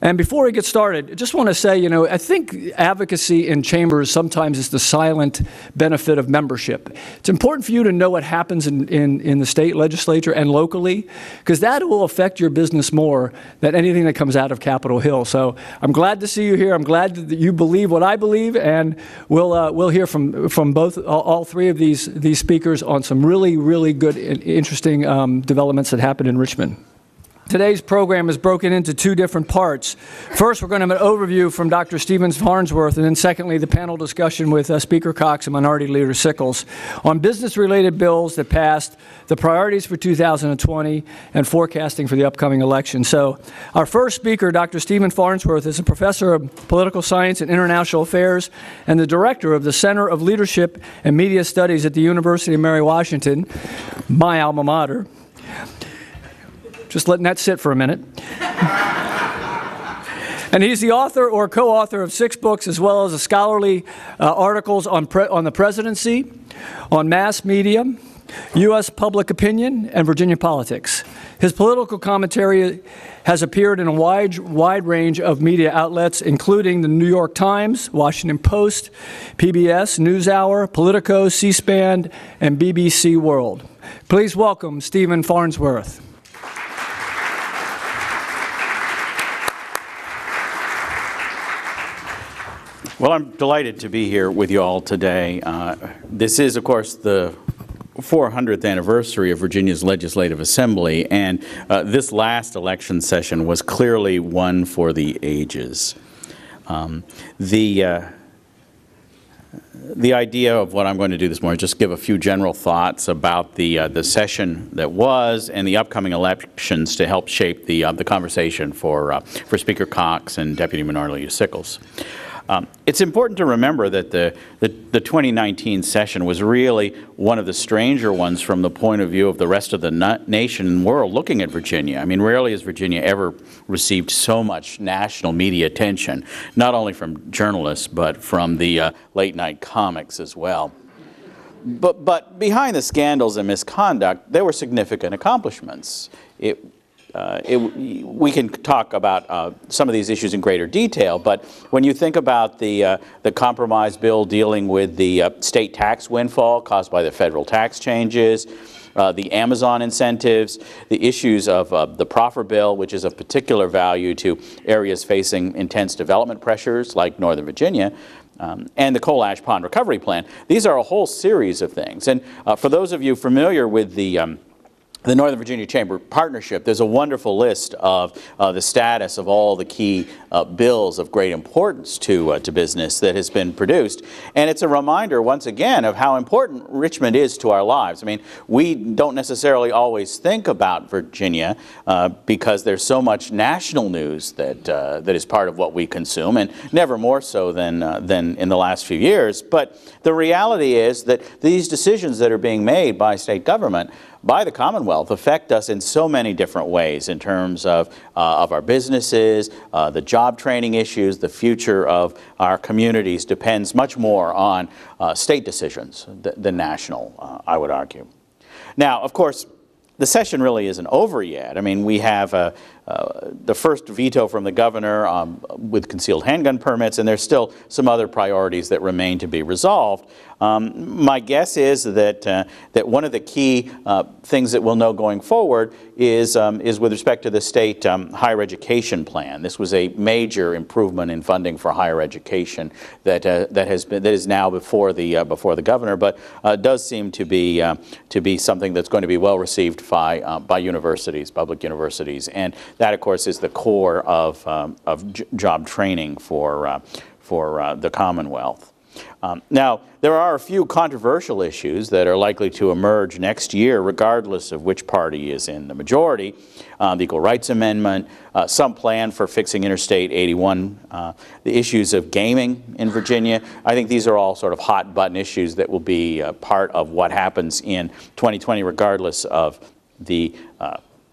And before we get started, I just want to say, I think advocacy in chambers sometimes is the silent benefit of membership. It's important for you to know what happens in the state legislature and locally, because that will affect your business more than anything that comes out of Capitol Hill. So I'm glad to see you here. I'm glad that you believe what I believe, and we'll hear from all three of these speakers on some really, really good and interesting developments that happened in Richmond. Today's program is broken into two different parts. First, we're going to have an overview from Dr. Stephen Farnsworth, and then secondly, the panel discussion with Speaker Cox and Minority Leader Sickles on business-related bills that passed, the priorities for 2020, and forecasting for the upcoming election. So our first speaker, Dr. Stephen Farnsworth, is a professor of political science and international affairs and the director of the Center of Leadership and Media Studies at the University of Mary Washington, my alma mater. Just letting that sit for a minute. And he's the author or co-author of 6 books, as well as scholarly articles on the presidency, on mass media, U.S. public opinion, and Virginia politics. His political commentary has appeared in a wide range of media outlets, including the New York Times, Washington Post, PBS, NewsHour, Politico, C-SPAN, and BBC World. Please welcome Stephen Farnsworth. Well, I'm delighted to be here with you all today. This is, of course, the 400th anniversary of Virginia's Legislative Assembly, and this last election session was clearly one for the ages. The idea of what I'm going to do this morning is just give a few general thoughts about the session that was and the upcoming elections to help shape the conversation for Speaker Cox and Deputy Minority Leader Sickles. It's important to remember that the 2019 session was really one of the stranger ones from the point of view of the rest of the nation and world looking at Virginia. I mean, rarely has Virginia ever received so much national media attention, not only from journalists, but from the late-night comics as well. But behind the scandals and misconduct, there were significant accomplishments. We can talk about some of these issues in greater detail, but when you think about the compromise bill dealing with the state tax windfall caused by the federal tax changes, the Amazon incentives, the issues of the proffer bill, which is of particular value to areas facing intense development pressures like Northern Virginia, and the Coal Ash Pond Recovery Plan. These are a whole series of things. And for those of you familiar with the Northern Virginia Chamber Partnership, there's a wonderful list of the status of all the key bills of great importance to business that has been produced. And it's a reminder, once again, of how important Richmond is to our lives. I mean, we don't necessarily always think about Virginia because there's so much national news that is part of what we consume, and never more so than in the last few years. But the reality is that these decisions that are being made by state government, by the Commonwealth, affect us in so many different ways in terms of our businesses, the job training issues. The future of our communities depends much more on state decisions than national, I would argue. Now, of course, the session really isn't over yet. I mean, we have the first veto from the governor with concealed handgun permits, and there's still some other priorities that remain to be resolved. My guess is that one of the key things that we'll know going forward is with respect to the state higher education plan. This was a major improvement in funding for higher education that is now before the governor, but does seem to be something that's going to be well received by universities, public universities, and that, of course, is the core of job training for the Commonwealth. Now, there are a few controversial issues that are likely to emerge next year, regardless of which party is in the majority. The Equal Rights Amendment, some plan for fixing Interstate 81, the issues of gaming in Virginia. I think these are all sort of hot-button issues that will be part of what happens in 2020, regardless of the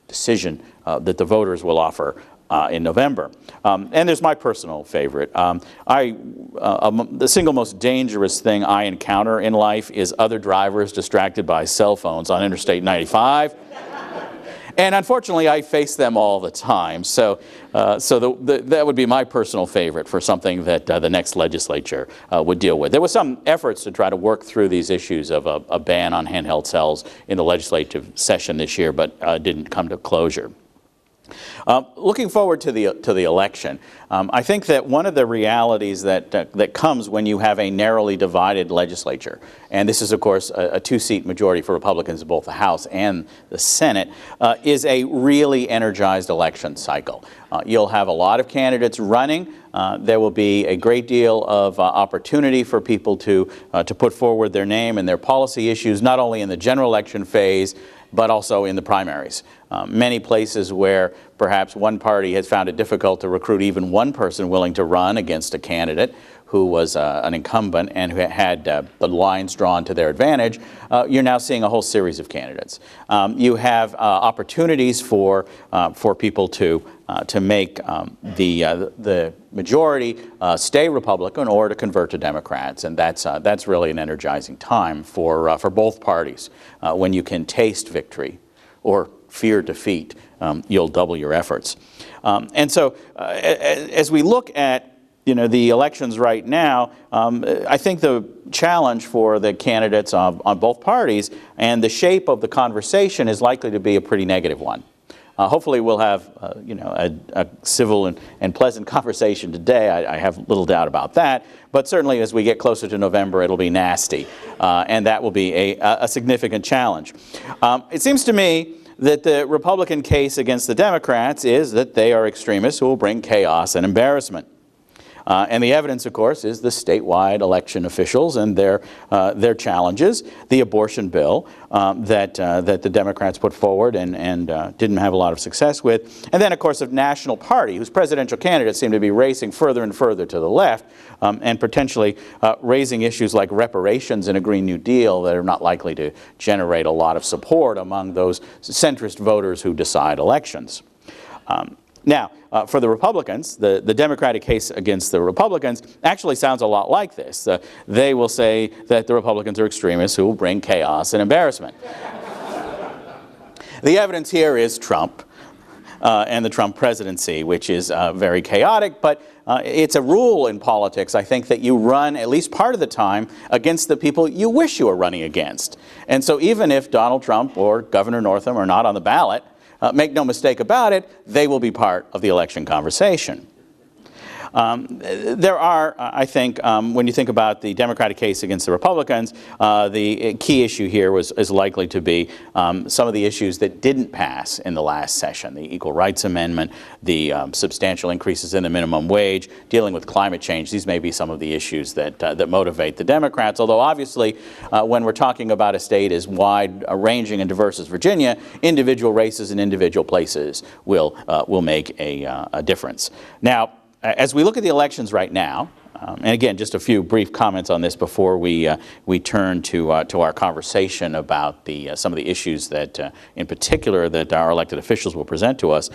decision that the voters will offer in November. And there's my personal favorite. The single most dangerous thing I encounter in life is other drivers distracted by cell phones on Interstate 95. And unfortunately, I face them all the time. So, that would be my personal favorite for something that the next legislature would deal with. There was some efforts to try to work through these issues of a ban on handheld cells in the legislative session this year, but didn't come to closure. Looking forward to the election, I think that one of the realities that comes when you have a narrowly divided legislature, and this is of course a two-seat majority for Republicans in both the House and the Senate, is a really energized election cycle. You'll have a lot of candidates running. There will be a great deal of opportunity for people to put forward their name and their policy issues, not only in the general election phase, but also in the primaries. Many places where perhaps one party has found it difficult to recruit even one person willing to run against a candidate who was an incumbent and who had the lines drawn to their advantage, you're now seeing a whole series of candidates. You have opportunities for people to make the majority stay Republican or to convert to Democrats, and that's really an energizing time for both parties. When you can taste victory or fear defeat, you'll double your efforts. And so, as we look at the elections right now, I think the challenge for the candidates on both parties and the shape of the conversation is likely to be a pretty negative one. Hopefully we'll have a civil and pleasant conversation today. I have little doubt about that. But certainly as we get closer to November, it'll be nasty. And that will be a significant challenge. It seems to me that the Republican case against the Democrats is that they are extremists who will bring chaos and embarrassment. And the evidence, of course, is the statewide election officials and their challenges, the abortion bill that the Democrats put forward and didn't have a lot of success with, and then, of course, the National Party, whose presidential candidates seem to be racing further and further to the left and potentially raising issues like reparations and a Green New Deal that are not likely to generate a lot of support among those centrist voters who decide elections. Now, for the Republicans, the Democratic case against the Republicans actually sounds a lot like this. They will say that the Republicans are extremists who will bring chaos and embarrassment. The evidence here is Trump and the Trump presidency, which is very chaotic, but it's a rule in politics, I think, that you run at least part of the time against the people you wish you were running against. And so even if Donald Trump or Governor Northam are not on the ballot, make no mistake about it, they will be part of the election conversation. There are, I think, when you think about the Democratic case against the Republicans, the key issue here is likely to be some of the issues that didn't pass in the last session, the Equal Rights Amendment, the substantial increases in the minimum wage, dealing with climate change. These may be some of the issues that motivate the Democrats, although obviously when we're talking about a state as wide-ranging and diverse as Virginia, individual races and individual places will make a difference. Now, as we look at the elections right now, and again, just a few brief comments on this before we turn to our conversation about some of the issues that, in particular, that our elected officials will present to us.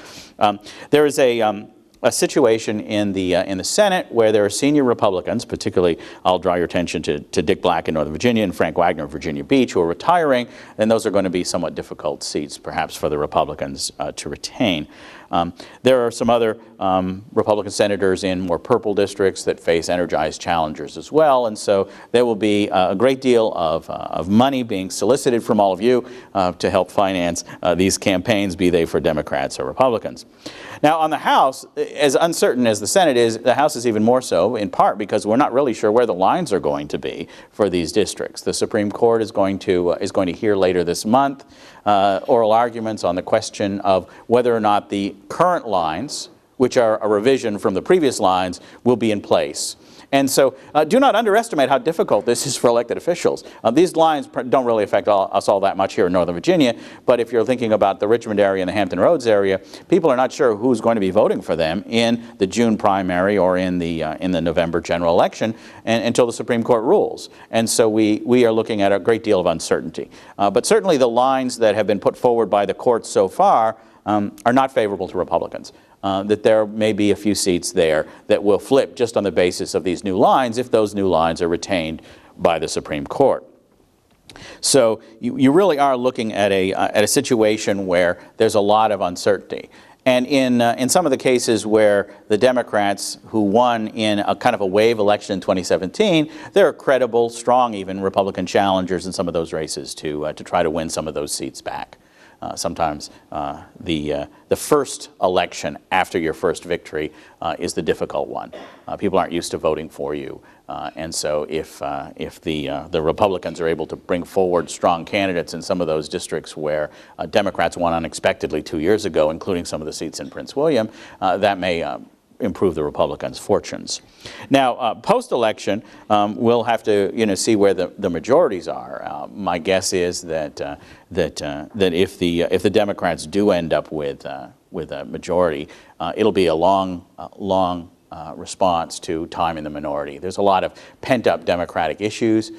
There is a situation in the Senate where there are senior Republicans, particularly I'll draw your attention to Dick Black in Northern Virginia and Frank Wagner of Virginia Beach, who are retiring, and those are going to be somewhat difficult seats, perhaps, for the Republicans to retain. There are some other Republican senators in more purple districts that face energized challengers as well, and so there will be a great deal of money being solicited from all of you to help finance these campaigns, be they for Democrats or Republicans. Now, on the House, as uncertain as the Senate is, the House is even more so, in part because we're not really sure where the lines are going to be for these districts. The Supreme Court is going to hear later this month oral arguments on the question of whether or not the current lines, which are a revision from the previous lines, will be in place. And so do not underestimate how difficult this is for elected officials. These lines don't really affect us all that much here in Northern Virginia, but if you're thinking about the Richmond area and the Hampton Roads area, people are not sure who's going to be voting for them in the June primary or in the November general election until the Supreme Court rules. And so we are looking at a great deal of uncertainty. But certainly the lines that have been put forward by the courts so far are not favorable to Republicans. That there may be a few seats there that will flip just on the basis of these new lines if those new lines are retained by the Supreme Court. So you really are looking at a situation where there's a lot of uncertainty. And in some of the cases where the Democrats who won in a kind of a wave election in 2017, there are credible, strong even Republican challengers in some of those races to try to win some of those seats back. Sometimes the first election after your first victory is the difficult one. People aren't used to voting for you. And so if the Republicans are able to bring forward strong candidates in some of those districts where Democrats won unexpectedly 2 years ago, including some of the seats in Prince William, that may improve the Republicans' fortunes. Now, post-election, we'll have to see where the majorities are. My guess is that if the Democrats do end up with a majority, it'll be a long response to time in the minority. There's a lot of pent-up Democratic issues.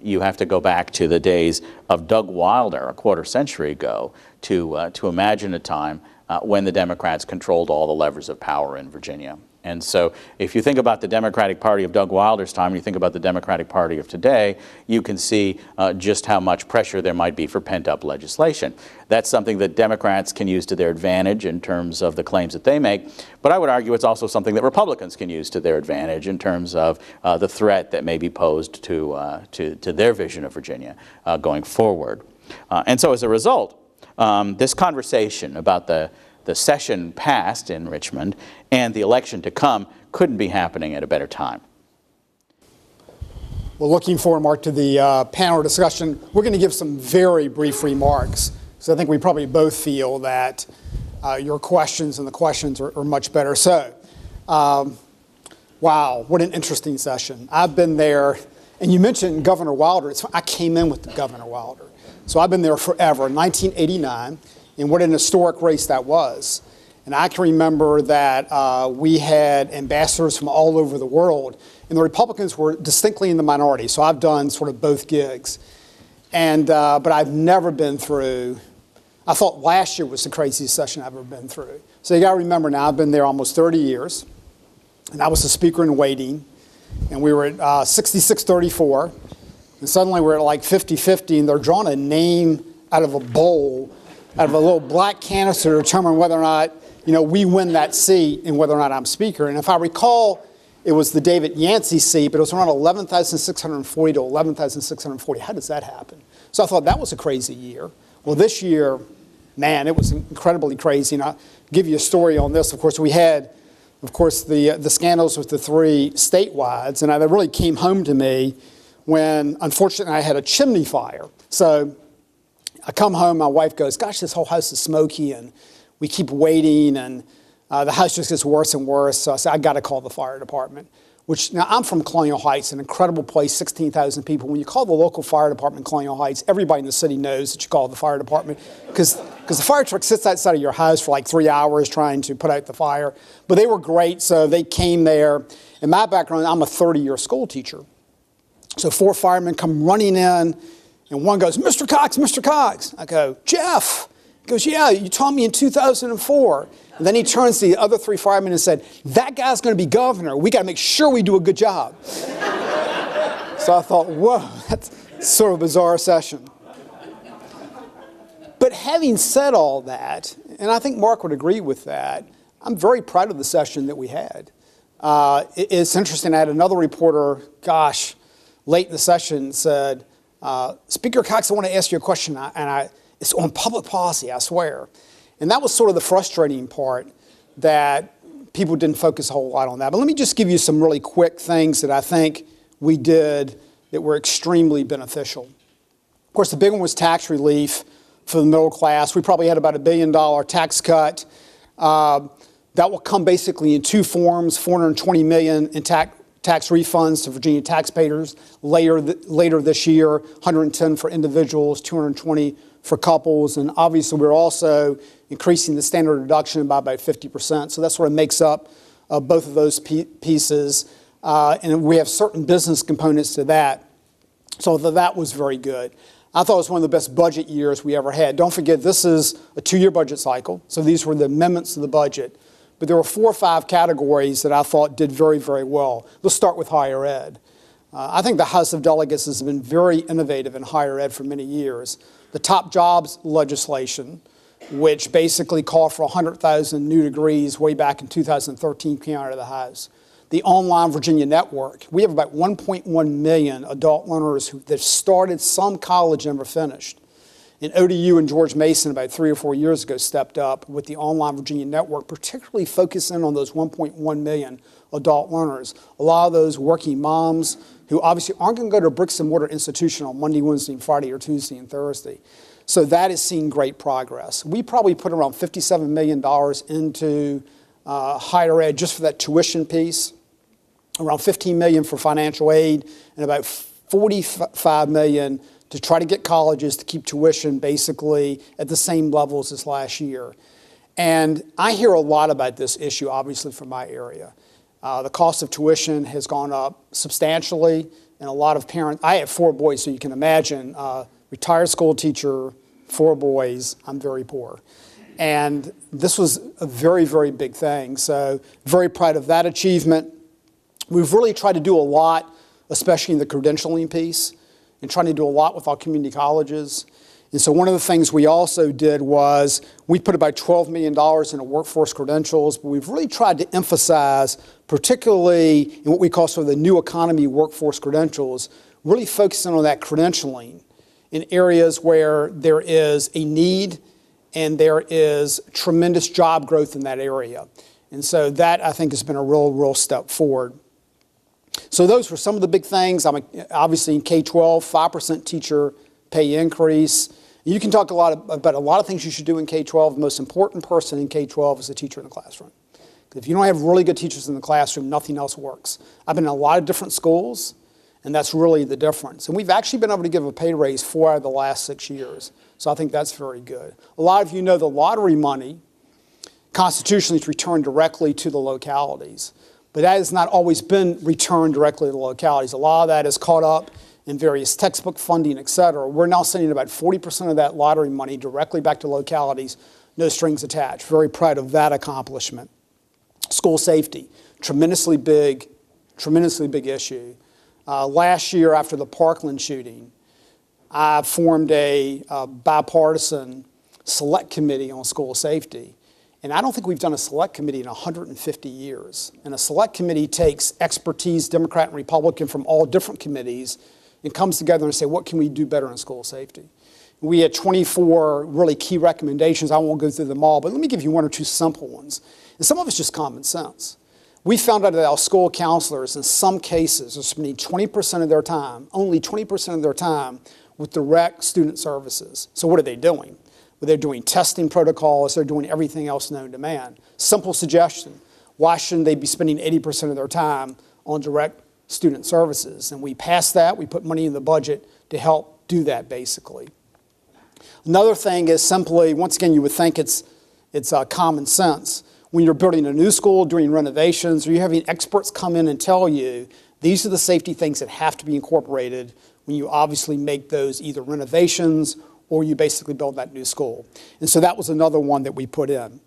You have to go back to the days of Doug Wilder a quarter century ago to imagine a time when the Democrats controlled all the levers of power in Virginia. And so if you think about the Democratic Party of Doug Wilder's time, and you think about the Democratic Party of today, you can see just how much pressure there might be for pent-up legislation. That's something that Democrats can use to their advantage in terms of the claims that they make. But I would argue it's also something that Republicans can use to their advantage in terms of the threat that may be posed to their vision of Virginia going forward. And so as a result, this conversation about the session past in Richmond and the election to come couldn't be happening at a better time. Well, looking forward, Mark, to the panel discussion. We're going to give some very brief remarks, because I think we probably both feel that your questions and the questions are much better. So, wow, what an interesting session. I've been there, and you mentioned Governor Wilder. I came in with Governor Wilder. So I've been there forever, 1989, and what an historic race that was. And I can remember that we had ambassadors from all over the world, and the Republicans were distinctly in the minority. So I've done sort of both gigs. And but I've never been through, I thought last year was the craziest session I've ever been through. So you got to remember now, I've been there almost 30 years, and I was the speaker in waiting, and we were at 66-34. And suddenly we're at like 50-50, and they're drawing a name out of a bowl, out of a little black canister to determine whether or not, we win that seat and whether or not I'm speaker. And if I recall, it was the David Yancey seat, but it was around 11,640 to 11,640. How does that happen? So I thought that was a crazy year. Well, this year, man, it was incredibly crazy. And I'll give you a story on this. Of course, we had, the scandals with the 3 statewide, and that really came home to me when, unfortunately, I had a chimney fire. So I come home, my wife goes, gosh, this whole house is smoky, and we keep waiting, and the house just gets worse and worse. So I said, I got to call the fire department, now I'm from Colonial Heights, an incredible place, 16,000 people. When you call the local fire department in Colonial Heights, everybody in the city knows that you call the fire department, because the fire truck sits outside of your house for like 3 hours trying to put out the fire. But they were great, so they came there. In my background, I'm a 30-year school teacher. So 4 firemen come running in, and one goes, Mr. Cox, Mr. Cox. I go, Jeff. He goes, yeah, you taught me in 2004. And then he turns to the other 3 firemen and said, that guy's going to be governor. We got to make sure we do a good job. So I thought, whoa, that's sort of a bizarre session. But having said all that, and I think Mark would agree with that, I'm very proud of the session that we had. It's interesting, I had another reporter, late in the session said, Speaker Cox, I want to ask you a question, and it's on public policy, I swear. And that was sort of the frustrating part, that people didn't focus a whole lot on that. But let me just give you some really quick things that I think we did that were extremely beneficial. Of course, the big one was tax relief for the middle class. We probably had about $1 billion tax cut. That will come basically in 2 forms, $420 million in tax refunds to Virginia taxpayers later this year, 110 for individuals, 220 for couples, and obviously we're also increasing the standard deduction by about 50%. So that sort of makes up both of those pieces, and we have certain business components to that. So that was very good. I thought it was one of the best budget years we ever had. Don't forget, this is a 2-year budget cycle, so these were the amendments to the budget. But there were 4 or 5 categories that I thought did very, very well. Let's start with higher ed. I think the House of Delegates has been very innovative in higher ed for many years. The top jobs legislation, which basically called for 100,000 new degrees way back in 2013, came out of the House. The Online Virginia Network, we have about 1.1 million adult learners that started some college and never finished. And ODU and George Mason about 3 or 4 years ago stepped up with the Online Virginia Network, particularly focusing on those 1.1 million adult learners. A lot of those working moms who obviously aren't going to go to a bricks and mortar institution on Monday, Wednesday, and Friday, or Tuesday and Thursday. So that has seen great progress. We probably put around $57 million into higher ed just for that tuition piece, around $15 million for financial aid, and about $45 million to try to get colleges to keep tuition basically at the same levels as last year. And I hear a lot about this issue, obviously, from my area. The cost of tuition has gone up substantially, and a lot of parents, I have 4 boys, so you can imagine, retired school teacher, 4 boys, I'm very poor. And this was a very, very big thing, so very proud of that achievement. We've really tried to do a lot, especially in the credentialing piece, and trying to do a lot with our community colleges. And so one of the things we also did was we put about $12 million into workforce credentials, but we've really tried to emphasize, particularly in what we call sort of the new economy workforce credentials, really focusing on that credentialing in areas where there is a need and there is tremendous job growth in that area. And so that, I think, has been a real step forward. So those were some of the big things. Obviously in K-12, 5% teacher pay increase. You can talk about a lot of things you should do in K-12. The most important person in K-12 is the teacher in the classroom. If you don't have really good teachers in the classroom, nothing else works. I've been in a lot of different schools, and that's really the difference. And we've actually been able to give a pay raise 4 out of the last 6 years. So I think that's very good. A lot of you know the lottery money constitutionally is returned directly to the localities. But that has not always been returned directly to the localities. A lot of that is caught up in various textbook funding, et cetera. We're now sending about 40% of that lottery money directly back to localities, no strings attached. Very proud of that accomplishment. School safety, tremendously big issue. Last year after the Parkland shooting, I formed a bipartisan select committee on school safety. And I don't think we've done a select committee in 150 years. And a select committee takes expertise, Democrat and Republican, from all different committees and comes together and say, what can we do better in school safety? We had 24 really key recommendations. I won't go through them all, but let me give you 1 or 2 simple ones. And some of it's just common sense. We found out that our school counselors, in some cases, are spending 20% of their time, only 20% of their time, with direct student services. So what are they doing? Well, they're doing testing protocols, they're doing everything else known to man. Simple suggestion, why shouldn't they be spending 80% of their time on direct student services? And we passed that, we put money in the budget to help do that basically. Another thing is simply, once again, you would think it's common sense. When you're building a new school, doing renovations, or you're having experts come in and tell you, these are the safety things that have to be incorporated when you obviously make those either renovations or you basically build that new school. And so that was another one that we put in.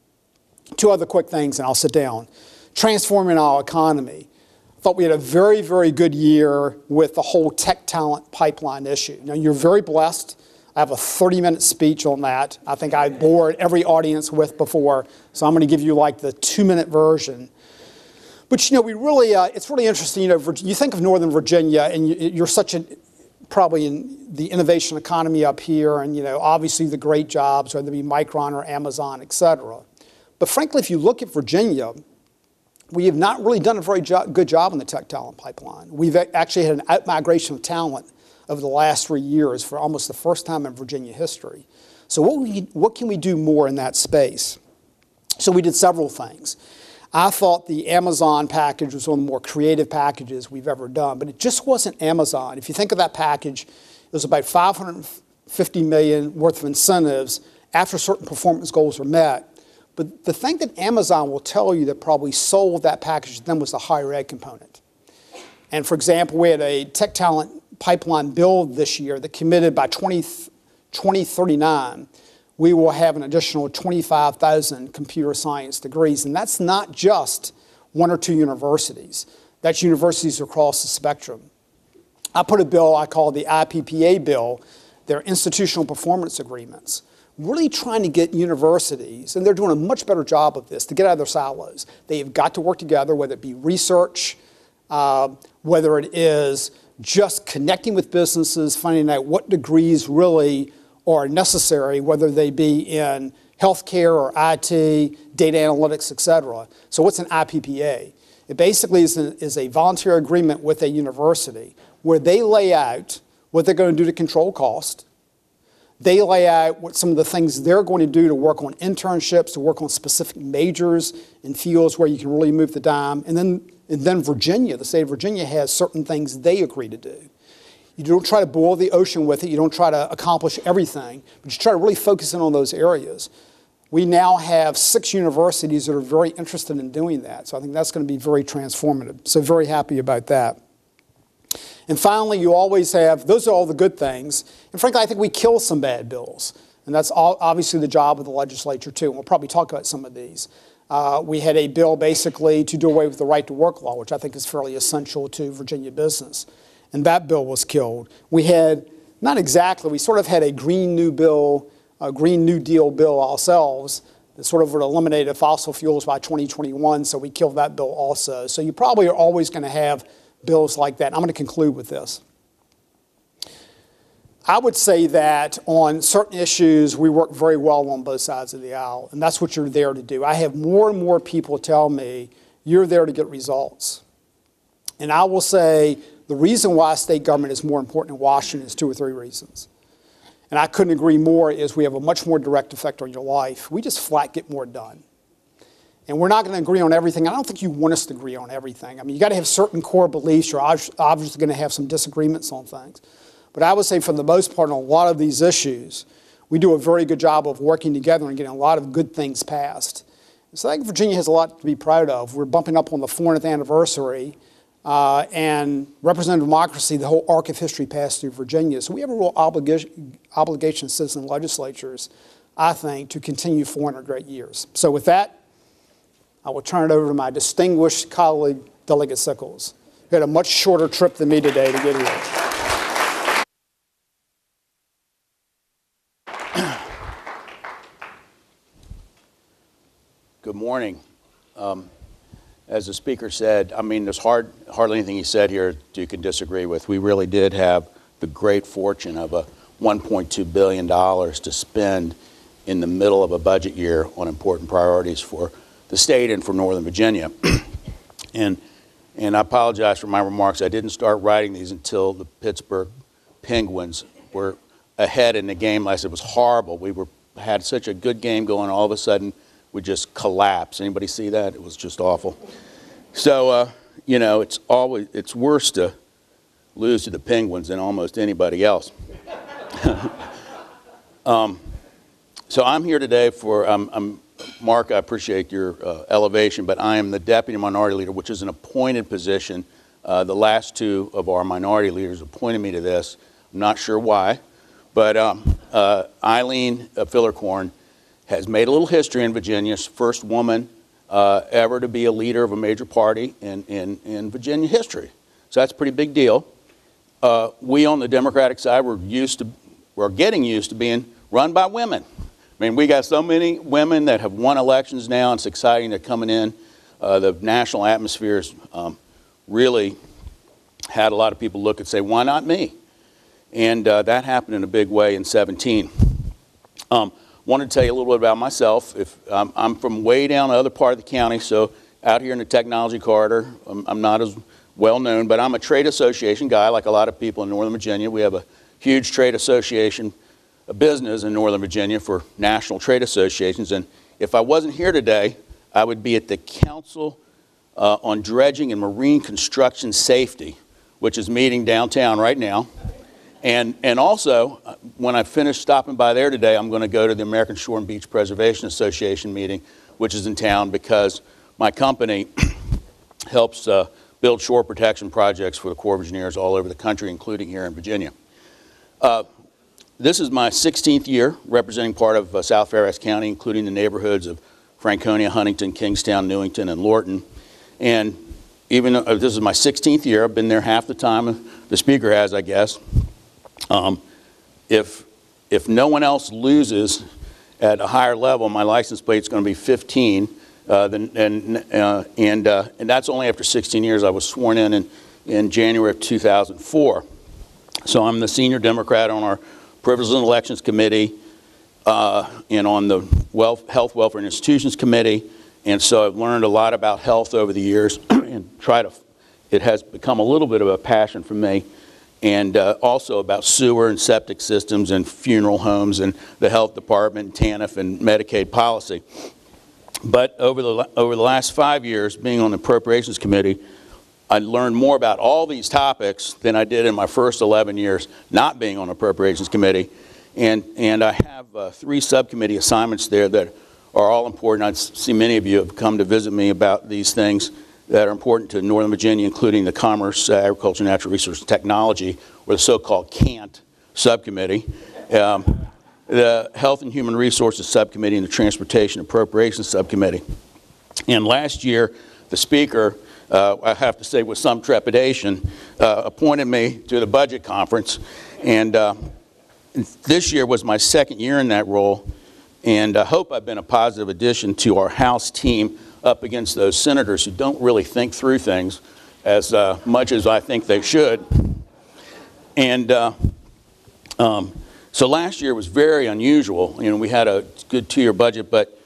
2 other quick things, and I'll sit down. Transforming our economy. I thought we had a very, very good year with the whole tech talent pipeline issue. Now, you're very blessed. I have a 30-minute speech on that. I think I bored every audience with before, so I'm going to give you like the 2-minute version. But, we really, it's really interesting, you think of Northern Virginia, and you're such a, probably in the innovation economy up here, and obviously the great jobs, whether it be Micron or Amazon, et cetera. But frankly, if you look at Virginia, we have not really done a very good job in the tech talent pipeline. We've actually had an out-migration of talent over the last 3 years for almost the first time in Virginia history. So what can we do more in that space? So we did several things. I thought the Amazon package was one of the more creative packages we've ever done, but it just wasn't Amazon. If you think of that package, it was about $550 million worth of incentives after certain performance goals were met. But the thing that Amazon will tell you that probably sold that package to them was the higher ed component. And for example, we had a tech talent pipeline build this year that committed by 2039, we will have an additional 25,000 computer science degrees. And that's not just 1 or 2 universities. That's universities across the spectrum. I put a bill I call the IPPA bill. They're institutional performance agreements, really trying to get universities, and they're doing a much better job of this, to get out of their silos. They've got to work together, whether it be research, whether it is just connecting with businesses, finding out what degrees really are necessary, whether they be in healthcare or IT, data analytics, et cetera. So what's an IPPA? It basically is a voluntary agreement with a university where they lay out what they're going to do to control cost. They lay out what some of the things they're going to do to work on internships, to work on specific majors in fields where you can really move the dime. And then Virginia, the state of Virginia, has certain things they agree to do. You don't try to boil the ocean with it. You don't try to accomplish everything, but you try to really focus in on those areas. We now have 6 universities that are very interested in doing that. So I think that's going to be very transformative. So very happy about that. And finally, you always have, those are all the good things. And frankly, I think we kill some bad bills. And that's obviously the job of the legislature too. And we'll probably talk about some of these. We had a bill basically to do away with the right to work law, which I think is fairly essential to Virginia business. And that bill was killed. We had, not exactly, we sort of had a Green New Deal bill ourselves that sort of would eliminate fossil fuels by 2021, so we killed that bill also. So you probably are always going to have bills like that. I'm going to conclude with this. I would say that on certain issues, we work very well on both sides of the aisle, and that's what you're there to do. I have more and more people tell me, you're there to get results. And I will say the reason why state government is more important in Washington is 2 or 3 reasons. And I couldn't agree more, is we have a much more direct effect on your life. We just flat get more done. And we're not going to agree on everything. I don't think you want us to agree on everything. I mean, you got to have certain core beliefs. You're obviously going to have some disagreements on things. But I would say for the most part on a lot of these issues, we do a very good job of working together and getting a lot of good things passed. So I think Virginia has a lot to be proud of. We're bumping up on the 400th anniversary. And representative democracy, the whole arc of history passed through Virginia. So we have a real obligation as citizen legislatures, I think, to continue 400 great years. So with that, I will turn it over to my distinguished colleague, Delegate Sickles, who had a much shorter trip than me today to get here. Good morning. As the speaker said, I mean, there's hardly anything he said here you can disagree with. We really did have the great fortune of $1.2 billion to spend in the middle of a budget year on important priorities for the state and for Northern Virginia. and I apologize for my remarks. I didn't start writing these until the Pittsburgh Penguins were ahead in the game. Like I said, it was horrible. We had such a good game going, all of a sudden we just collapsed. Anybody see that? It was just awful. So, you know, it's worse to lose to the Penguins than almost anybody else. So I'm here today for, Mark, I appreciate your elevation, but I am the Deputy Minority Leader, which is an appointed position. The last 2 of our minority leaders appointed me to this. I'm not sure why, but Eileen Fillercorn has made a little history in Virginia. She's the first woman ever to be a leader of a major party in Virginia history. So that's a pretty big deal. We on the Democratic side, we're getting used to being run by women. I mean, we got so many women that have won elections now, and it's exciting. They're coming in. The national atmosphere's really had a lot of people look and say, why not me? And that happened in a big way in 17. Wanted to tell you a little bit about myself. I'm from way down the other part of the county, so out here in the technology corridor, I'm not as well known, but I'm a trade association guy like a lot of people in Northern Virginia. We have a huge trade association a business in Northern Virginia for national trade associations, and if I wasn't here today, I would be at the Council on Dredging and Marine Construction Safety, which is meeting downtown right now. And also, when I finish stopping by there today, I'm going to go to the American Shore and Beach Preservation Association meeting, which is in town, because my company helps build shore protection projects for the Corps of Engineers all over the country, including here in Virginia. This is my 16th year representing part of South Fairfax County, including the neighborhoods of Franconia, Huntington, Kingstown, Newington, and Lorton. And even though this is my 16th year, I've been there half the time the speaker has, I guess. If no one else loses at a higher level, my license plate's going to be 15, and that's only after 16 years. I was sworn in January of 2004. So I'm the senior Democrat on our Privileges and Elections Committee and on the Health, Welfare, and Institutions Committee. And so I've learned a lot about health over the years and it has become a little bit of a passion for me. And also about sewer and septic systems and funeral homes and the health department, TANF, and Medicaid policy. But over the last 5 years, being on the Appropriations Committee, I learned more about all these topics than I did in my first 11 years not being on the Appropriations Committee. And I have 3 subcommittee assignments there that are all important. I see many of you have come to visit me about these things that are important to Northern Virginia, including the Commerce, Agriculture, Natural Resources, Technology, or the so-called CANT subcommittee, the Health and Human Resources subcommittee, and the Transportation Appropriations subcommittee. And last year, the speaker, I have to say with some trepidation, appointed me to the budget conference. And this year was my 2nd year in that role. And I hope I've been a positive addition to our House team up against those senators who don't really think through things as much as I think they should. And so last year was very unusual. You know, we had a good 2-year budget, but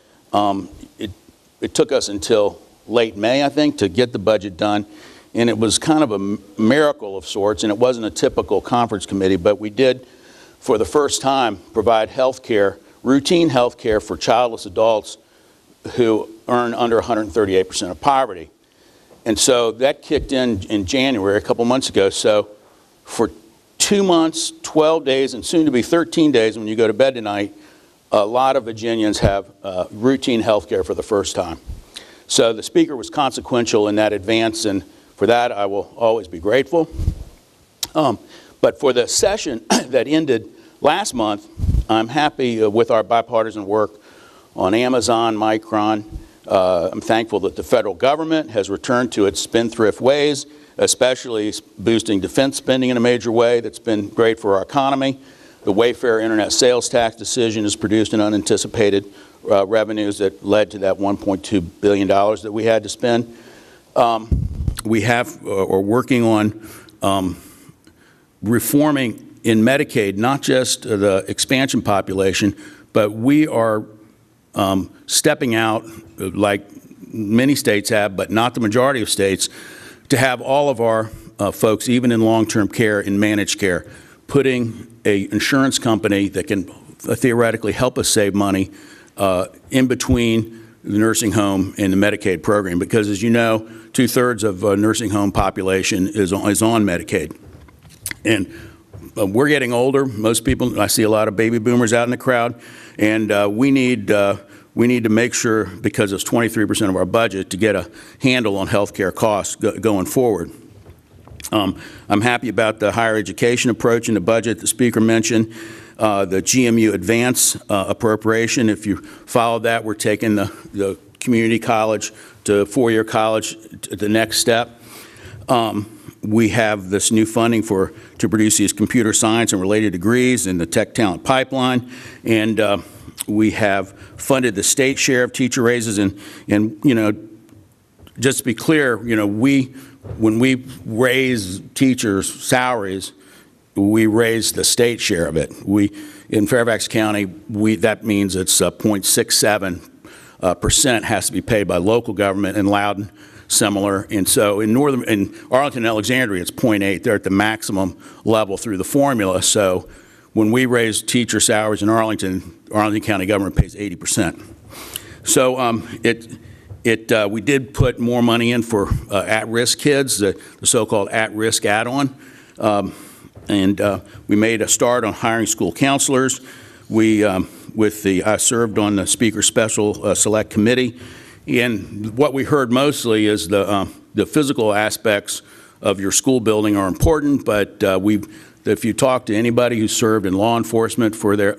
it took us until late May, I think, to get the budget done. And it was kind of a miracle of sorts, and it wasn't a typical conference committee, but we did, for the first time, provide health care, routine health care for childless adults who earn under 138% of poverty. And so that kicked in January, a couple months ago. So for 2 months, 12 days, and soon to be 13 days when you go to bed tonight, a lot of Virginians have routine health care for the first time. So the speaker was consequential in that advance, and for that I will always be grateful. But for the session that ended last month, I'm happy with our bipartisan work on Amazon, Micron. I'm thankful that the federal government has returned to its spendthrift ways, especially boosting defense spending in a major way that's been great for our economy. The Wayfair internet sales tax decision has produced an unanticipated revenues that led to that $1.2 billion that we had to spend. We are working on reforming in Medicaid, not just the expansion population, but we are stepping out, like many states have, but not the majority of states, to have all of our folks, even in long-term care, in managed care, putting an insurance company that can theoretically help us save money in between the nursing home and the Medicaid program. Because as you know, 2/3 of a nursing home population is on Medicaid. And we're getting older. Most people, I see a lot of baby boomers out in the crowd, and we need to make sure, because it's 23% of our budget, to get a handle on health care costs going forward. I'm happy about the higher education approach in the budget the speaker mentioned, the GMU advance appropriation. If you follow that, we're taking the community college to 4-year college to the next step. We have this new funding to produce these computer science and related degrees in the tech talent pipeline, and we have funded the state share of teacher raises. And you know, just to be clear, you know, when we raise teachers' salaries, we raise the state share of it. In Fairfax County, that means it's 0.67% has to be paid by local government, and Loudoun similar. And so in Arlington and Alexandria, it's 0.8. They're at the maximum level through the formula. So when we raise teacher salaries in Arlington County government pays 80%. So we did put more money in for at-risk kids, the so-called at-risk add-on. And we made a start on hiring school counselors. I served on the Speaker's Special Select Committee, and what we heard mostly is the physical aspects of your school building are important, but if you talk to anybody who served in law enforcement for their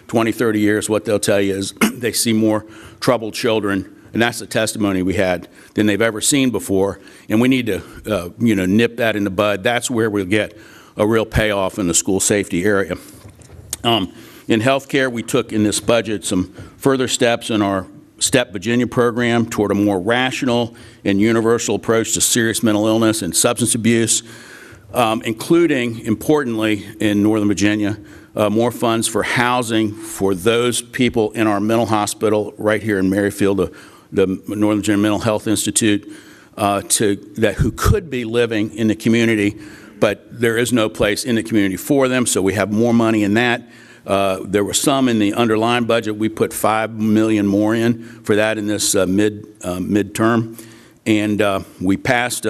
20, 30 years, what they'll tell you is they see more troubled children and that's the testimony we had, than they've ever seen before. And we need to, nip that in the bud. That's where we'll get a real payoff in the school safety area. In healthcare, we took in this budget some further steps in our STEP Virginia program toward a more rational and universal approach to serious mental illness and substance abuse, including, importantly, in Northern Virginia, more funds for housing for those people in our mental hospital right here in Merrifield, the Northern Virginia Mental Health Institute, who could be living in the community, but there is no place in the community for them, so we have more money in that. There were some in the underlying budget. We put $5 million more in for that in this midterm, and we passed,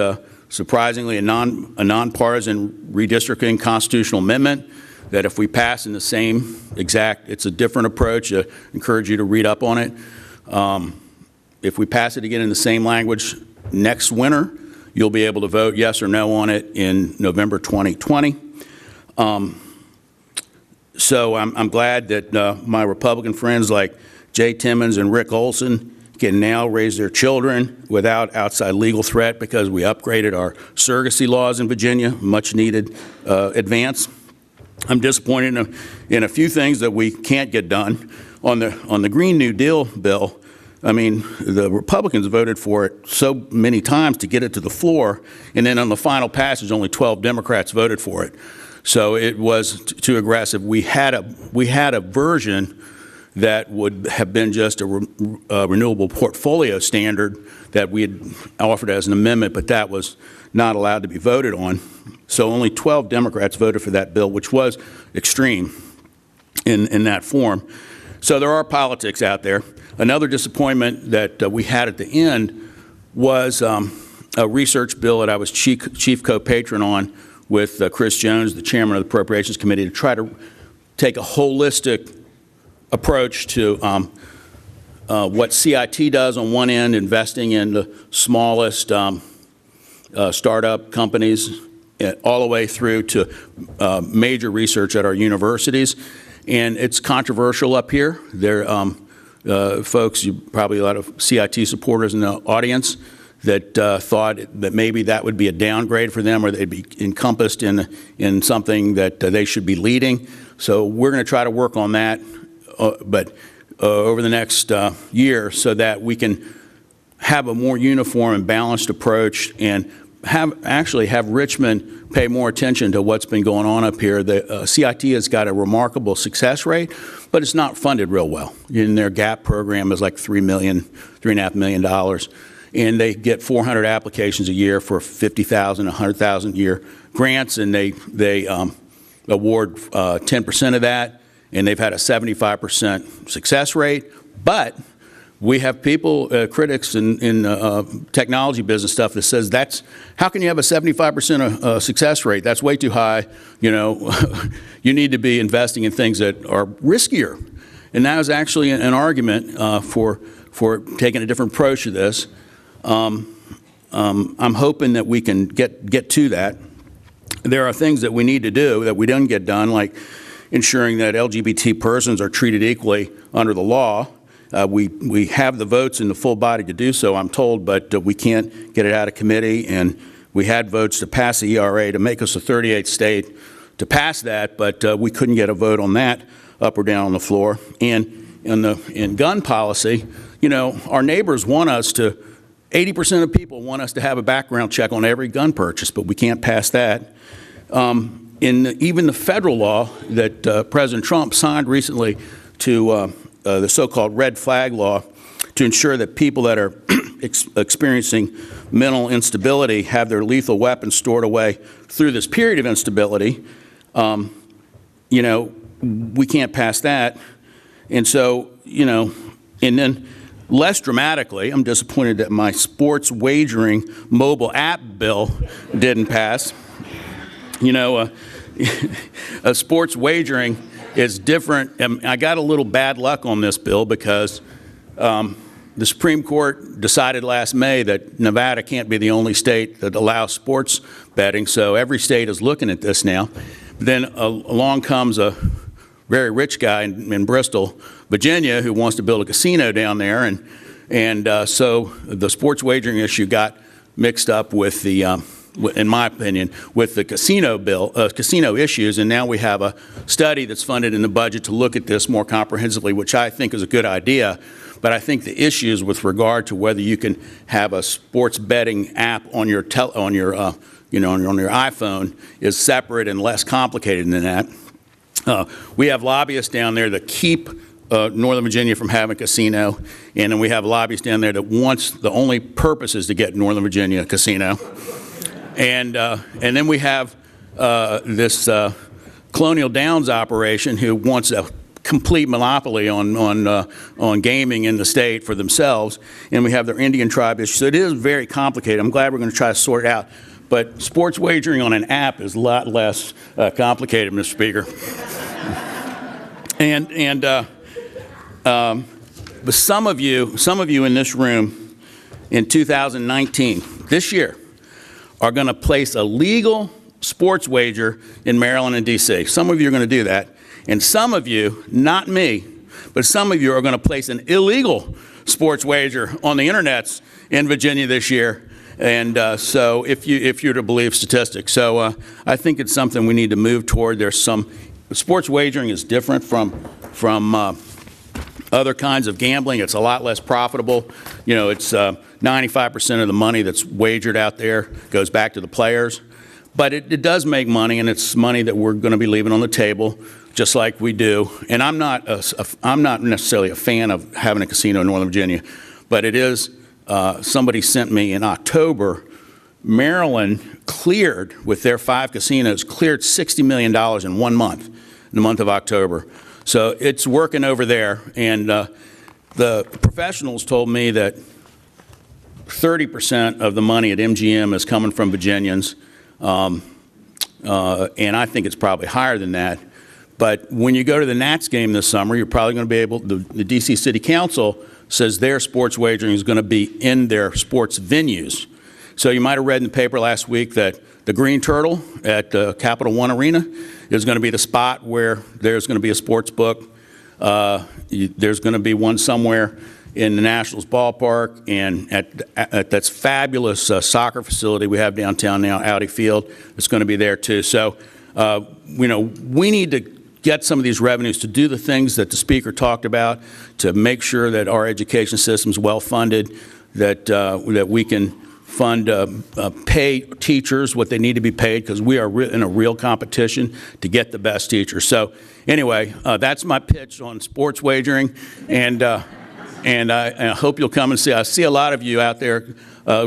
surprisingly, a nonpartisan redistricting constitutional amendment that if we pass in the same exact, it's a different approach. I encourage you to read up on it. If we pass it again in the same language next winter, you'll be able to vote yes or no on it in November 2020. So I'm glad that my Republican friends like Jay Timmons and Rick Olson can now raise their children without outside legal threat because we upgraded our surrogacy laws in Virginia, much needed advance. I'm disappointed in a few things that we can't get done. On the Green New Deal bill, I mean, the Republicans voted for it so many times to get it to the floor, and then on the final passage, only 12 Democrats voted for it. So it was too aggressive. We had a version that would have been just a renewable portfolio standard that we had offered as an amendment, but that was not allowed to be voted on. So only 12 Democrats voted for that bill, which was extreme in that form. So there are politics out there. Another disappointment that we had at the end was a research bill that I was chief co-patron on with Chris Jones, the chairman of the Appropriations Committee, to try to take a holistic approach to what CIT does on one end, investing in the smallest startup companies, all the way through to major research at our universities. And it's controversial up here. There folks, probably a lot of CIT supporters in the audience, that thought that maybe that would be a downgrade for them, or they'd be encompassed in something that they should be leading. So we're going to try to work on that, but over the next year, so that we can have a more uniform and balanced approach, and actually have Richmond pay more attention to what's been going on up here. The CIT has got a remarkable success rate, but it's not funded real well. In their GAP program is like $3.5 million. And they get 400 applications a year for 50,000, 100,000 a year grants, and they award 10% of that, and they've had a 75% success rate. But we have people, critics in technology business stuff, that says how can you have a 75% success rate? That's way too high. You know, you need to be investing in things that are riskier. And that is actually an argument for taking a different approach to this. I'm hoping that we can get to that. There are things that we need to do that we didn't get done, like ensuring that LGBT persons are treated equally under the law. We have the votes in the full body to do so, I'm told, but we can't get it out of committee. And we had votes to pass the ERA to make us a 38th state to pass that, but we couldn't get a vote on that up or down on the floor. And in gun policy, you know, our neighbors want us to. 80% of people want us to have a background check on every gun purchase, but we can't pass that. Even the federal law that President Trump signed recently to the so-called red flag law to ensure that people that are experiencing mental instability have their lethal weapons stored away through this period of instability, you know, we can't pass that. And so, you know, and then less dramatically, I'm disappointed that my sports wagering mobile app bill didn't pass. You know, sports wagering is different. I got a little bad luck on this bill because the Supreme Court decided last May that Nevada can't be the only state that allows sports betting, so every state is looking at this now. Then along comes a very rich guy in Bristol, Virginia, who wants to build a casino down there, and And so the sports wagering issue got mixed up with the, in my opinion, with the casino bill, casino issues, and now we have a study that's funded in the budget to look at this more comprehensively, which I think is a good idea. But I think the issues with regard to whether you can have a sports betting app on your on your iPhone is separate and less complicated than that. We have lobbyists down there that keep Northern Virginia from having a casino, and then we have lobbyists down there that wants, the only purpose is to get Northern Virginia a casino. And then we have this Colonial Downs operation who wants a complete monopoly on gaming in the state for themselves, and we have their Indian tribe issue. So it is very complicated. I'm glad we're going to try to sort it out. But sports wagering on an app is a lot less complicated, Mr. Speaker. But some of you in this room in 2019, this year, are going to place a legal sports wager in Maryland and D.C. Some of you are going to do that. And some of you, not me, but some of you are going to place an illegal sports wager on the internets in Virginia this year. And so if you're to believe statistics. So I think it's something we need to move toward. There's some, sports wagering is different from other kinds of gambling. It's a lot less profitable. You know, it's 95% of the money that's wagered out there goes back to the players. But it does make money, and it's money that we're going to be leaving on the table, just like we do. And I'm not necessarily a fan of having a casino in Northern Virginia, but it is, somebody sent me in October, Maryland cleared, with their 5 casinos, cleared $60 million in 1 month, in the month of October. So it's working over there, and the professionals told me that 30% of the money at MGM is coming from Virginians, and I think it's probably higher than that. But when you go to the Nats game this summer, you're probably going to be able, the D.C. City Council says their sports wagering is going to be in their sports venues. So you might have read in the paper last week that the Green Turtle at Capital One Arena is going to be the spot where there's going to be a sports book. There's going to be one somewhere in the Nationals ballpark, and at that's fabulous soccer facility we have downtown now, Audi Field. It's going to be there too. So, you know, we need to get some of these revenues to do the things that the speaker talked about, to make sure that our education system is well funded, that that we can fund, pay teachers what they need to be paid, because we are in a real competition to get the best teachers. So anyway, that's my pitch on sports wagering, and I hope you'll come and see. I see a lot of you out there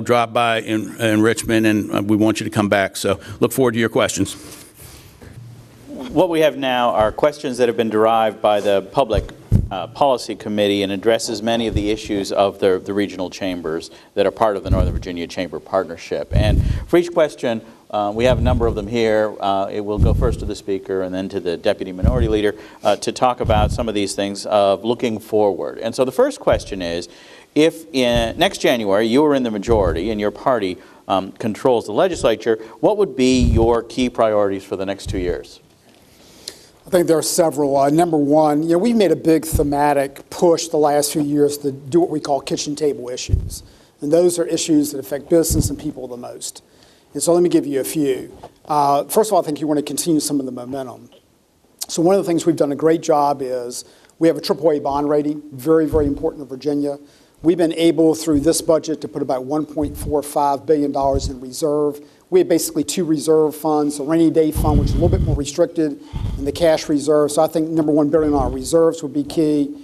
drop by in Richmond, and we want you to come back. So look forward to your questions. What we have now are questions that have been derived by the Public Policy Committee and addresses many of the issues of the regional chambers that are part of the Northern Virginia Chamber Partnership. And for each question, we have a number of them here. It will go first to the speaker and then to the Deputy Minority Leader to talk about some of these things of looking forward. And so the first question is, if next January you were in the majority and your party controls the legislature, what would be your key priorities for the next 2 years? I think there are several. Number one, you know, we've made a big thematic push the last few years to do what we call kitchen table issues. And those are issues that affect business and people the most. And so let me give you a few. First of all, I think you want to continue some of the momentum. So one of the things we've done a great job is we have a AAA bond rating, very, very important in Virginia. We've been able, through this budget, to put about $1.45 billion in reserve. We have basically 2 reserve funds, a rainy day fund, which is a little bit more restricted, and the cash reserve. So I think number $1 billion on reserves would be key.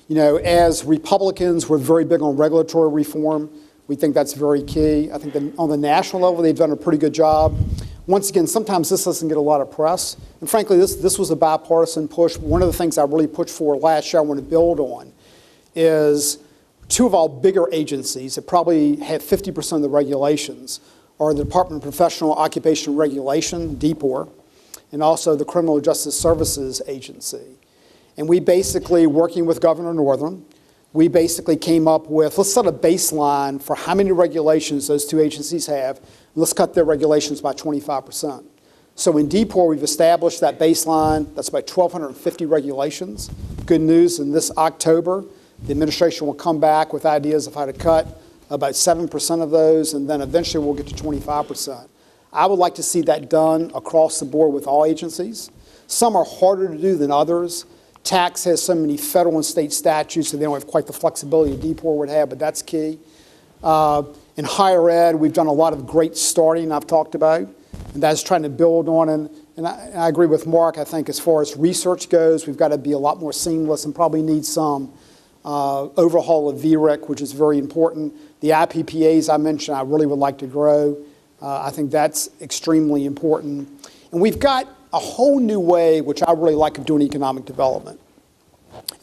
You know, as Republicans, we're very big on regulatory reform. We think that's very key. I think that on the national level, they've done a pretty good job. Once again, sometimes this doesn't get a lot of press. And frankly, this was a bipartisan push. One of the things I really pushed for last year I want to build on is 2 of our bigger agencies that probably have 50% of the regulations are the Department of Professional Occupation Regulation, DPOR, and also the Criminal Justice Services Agency. And we basically, working with Governor Northam, we basically came up with, let's set a baseline for how many regulations those 2 agencies have. Let's cut their regulations by 25%. So in DPOR, we've established that baseline. That's about 1,250 regulations. Good news, in this October, The administration will come back with ideas of how to cut about 7% of those, and then eventually we'll get to 25%. I would like to see that done across the board with all agencies. Some are harder to do than others. Tax has so many federal and state statutes that they don't have quite the flexibility DPOR would have, but that's key. In higher ed, we've done a lot of great starting I've talked about, and that's trying to build on. And I agree with Mark. I think as far as research goes, we've got to be a lot more seamless and probably need some overhaul of VREC, which is very important. The IPPAs I mentioned, I really would like to grow. I think that's extremely important. And we've got a whole new way, which I really like, of doing economic development.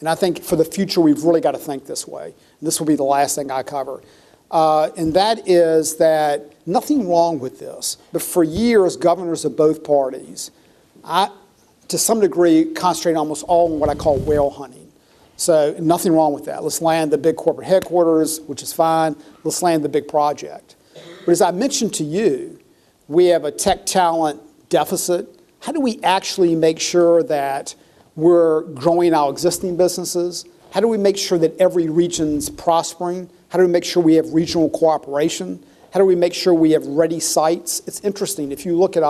And I think for the future, we've really got to think this way. And this will be the last thing I cover. And that is that nothing wrong with this. But for years, governors of both parties, to some degree, concentrate almost all on what I call whale hunting. So nothing wrong with that. Let's land the big corporate headquarters, which is fine. Let's land the big project. But as I mentioned to you, we have a tech talent deficit. How do we actually make sure that we're growing our existing businesses? How do we make sure that every region's prospering? How do we make sure we have regional cooperation? How do we make sure we have ready sites? It's interesting. If you look at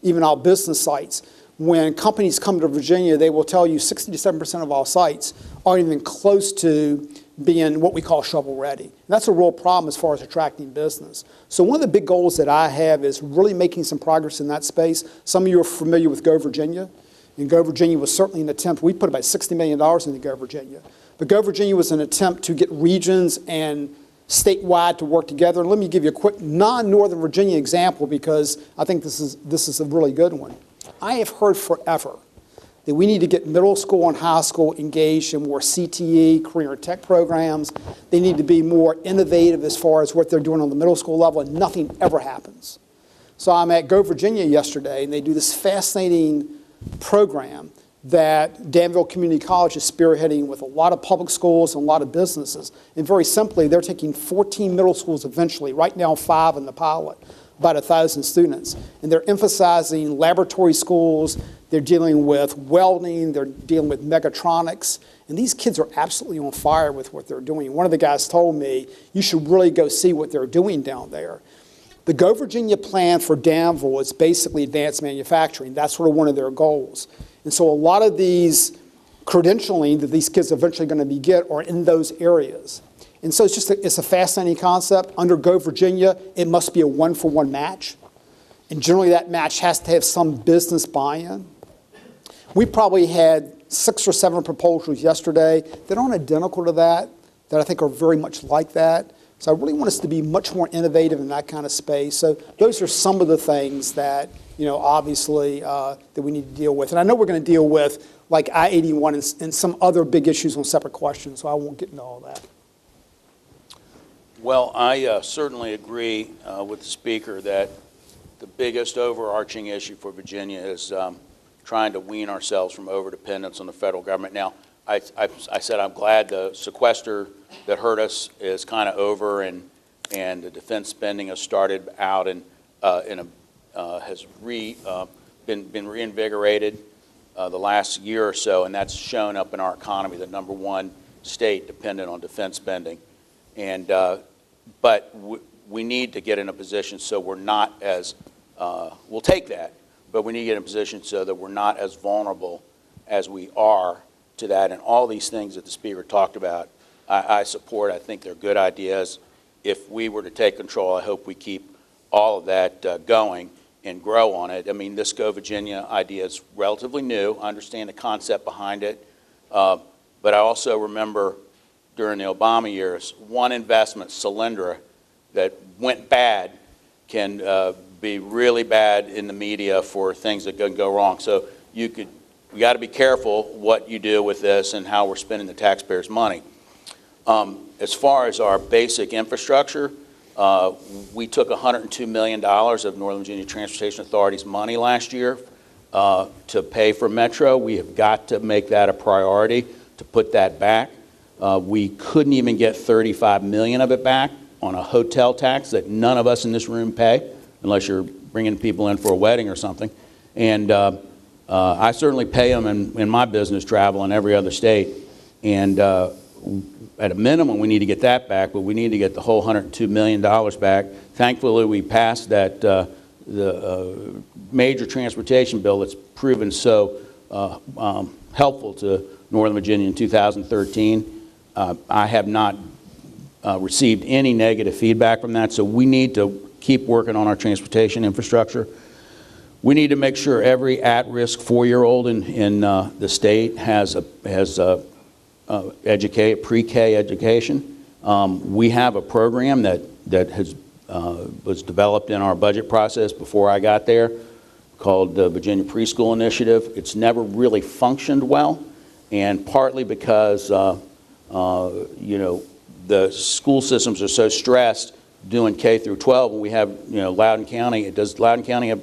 even our business sites, when companies come to Virginia, they will tell you 60 to 7% of our sites aren't even close to being what we call shovel ready. And that's a real problem as far as attracting business. So one of the big goals that I have is really making some progress in that space. Some of you are familiar with Go Virginia. And Go Virginia was certainly an attempt. We put about $60 million into Go Virginia. But Go Virginia was an attempt to get regions and statewide to work together. And let me give you a quick non-Northern Virginia example, because I think this is a really good one. I have heard forever that we need to get middle school and high school engaged in more CTE, career and tech programs. They need to be more innovative as far as what they're doing on the middle school level, and nothing ever happens. So I'm at Go Virginia yesterday, and they do this fascinating program that Danville Community College is spearheading with a lot of public schools and a lot of businesses. And very simply, they're taking 14 middle schools eventually, right now 5 in the pilot, about 1,000 students. And they're emphasizing laboratory schools, they're dealing with welding, they're dealing with mechatronics. And these kids are absolutely on fire with what they're doing. One of the guys told me, you should really go see what they're doing down there. The Go Virginia plan for Danville is basically advanced manufacturing. That's sort of one of their goals. And so a lot of these credentialing that these kids are eventually going to get are in those areas. And so it's a fascinating concept. Under Go Virginia, it must be a one-for-one match. And generally that match has to have some business buy-in. We probably had 6 or 7 proposals yesterday that aren't identical to that I think are very much like that. So I really want us to be much more innovative in that kind of space. So those are some of the things that, obviously that we need to deal with. And I know we're going to deal with like I-81 and some other big issues on separate questions, so I won't get into all that. Well, I certainly agree with the speaker that the biggest overarching issue for Virginia is trying to wean ourselves from overdependence on the federal government. Now, I said I'm glad the sequester that hurt us is kind of over, and the defense spending has started out and has been reinvigorated the last year or so, and that's shown up in our economy, the #1 state dependent on defense spending. And but we need to get in a position so we're not as we'll take that, but we need to get in a position so that we're not as vulnerable as we are to that. And all these things that the speaker talked about, I support. I think they're good ideas. If we were to take control, I hope we keep all of that going and grow on it. I mean, this Go Virginia idea is relatively new. I understand the concept behind it. But I also remember during the Obama years, one investment, Solyndra, that went bad can be really bad in the media for things that can go wrong. So we got to be careful what you do with this and how we're spending the taxpayers' money. As far as our basic infrastructure, we took $102 million of Northern Virginia Transportation Authority's money last year to pay for Metro. We have got to make that a priority to put that back. We couldn't even get $35 million of it back on a hotel tax that none of us in this room pay, unless you're bringing people in for a wedding or something. And I certainly pay them in my business travel in every other state. And at a minimum, we need to get that back, but we need to get the whole $102 million back. Thankfully, we passed that the major transportation bill that's proven so helpful to Northern Virginia in 2013. I have not received any negative feedback from that, so we need to keep working on our transportation infrastructure. We need to make sure every at-risk 4-year-old in the state has pre-K education. We have a program that was developed in our budget process before I got there, called the Virginia Preschool Initiative. It's never really functioned well, and partly because you know, the school systems are so stressed doing K through 12, and we have, you know, Loudoun County. Does Loudoun County have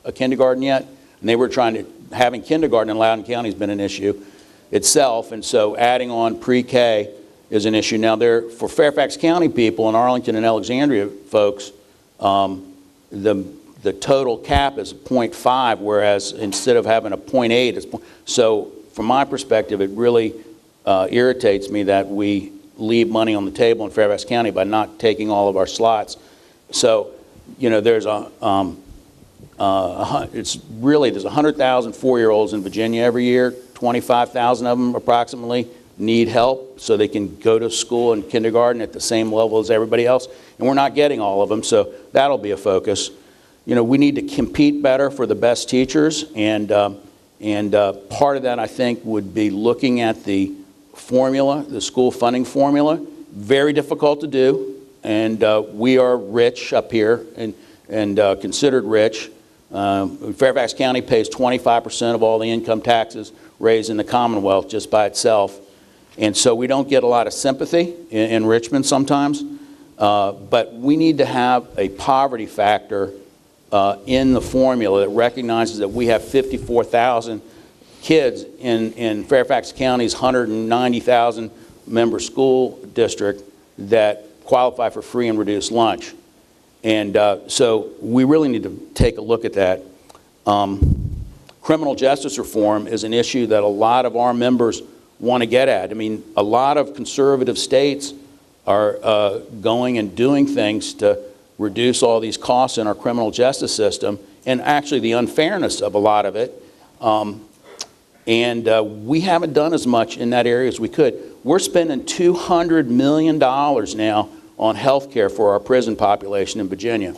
a kindergarten yet? And they were trying to, having kindergarten in Loudoun County has been an issue itself, and so adding on pre-K is an issue. Now, there, for Fairfax County people and Arlington and Alexandria folks, the total cap is 0.5, whereas instead of having a 0.8, it's so from my perspective, it really irritates me that we leave money on the table in Fairfax County by not taking all of our slots. So, you know, there's it's really, there's 100,000 4-year-olds in Virginia every year. 25,000 of them approximately need help so they can go to school and kindergarten at the same level as everybody else, and we're not getting all of them, so that'll be a focus. You know, we need to compete better for the best teachers, and part of that, I think, would be looking at the formula, the school funding formula. Very difficult to do, and we are rich up here and considered rich. Fairfax County pays 25% of all the income taxes raised in the Commonwealth just by itself. And so we don't get a lot of sympathy in Richmond sometimes. But we need to have a poverty factor in the formula that recognizes that we have 54,000 kids in Fairfax County's 190,000 member school district that qualify for free and reduced lunch. And so we really need to take a look at that. Criminal justice reform is an issue that a lot of our members want to get at. I mean, a lot of conservative states are going and doing things to reduce all these costs in our criminal justice system, and actually the unfairness of a lot of it. We haven't done as much in that area as we could. We're spending $200 million now on health care for our prison population in Virginia.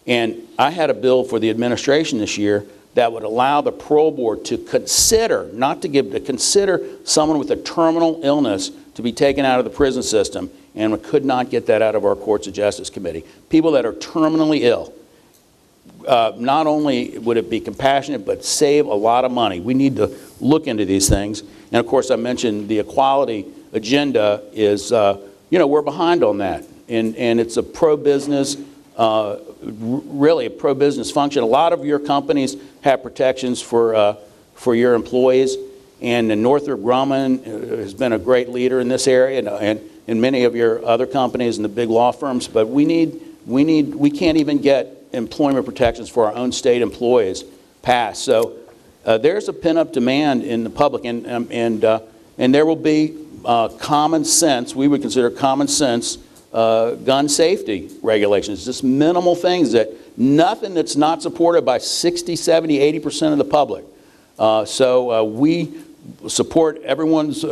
And I had a bill for the administration this year that would allow the parole board to consider, not to give, to consider someone with a terminal illness to be taken out of the prison system, and we could not get that out of our Courts of Justice Committee. People that are terminally ill, not only would it be compassionate, but save a lot of money. We need to look into these things. And of course, I mentioned the equality agenda is, you know, we're behind on that. And it's a pro-business, really a pro-business function. A lot of your companies have protections for your employees. And Northrop Grumman has been a great leader in this area, and many of your other companies and the big law firms. But we can't even get employment protections for our own state employees passed. So there's a pent-up demand in the public, and there will be common sense, we would consider common sense, gun safety regulations, just minimal things, that nothing that's not supported by 60, 70, 80% of the public. So we support everyone's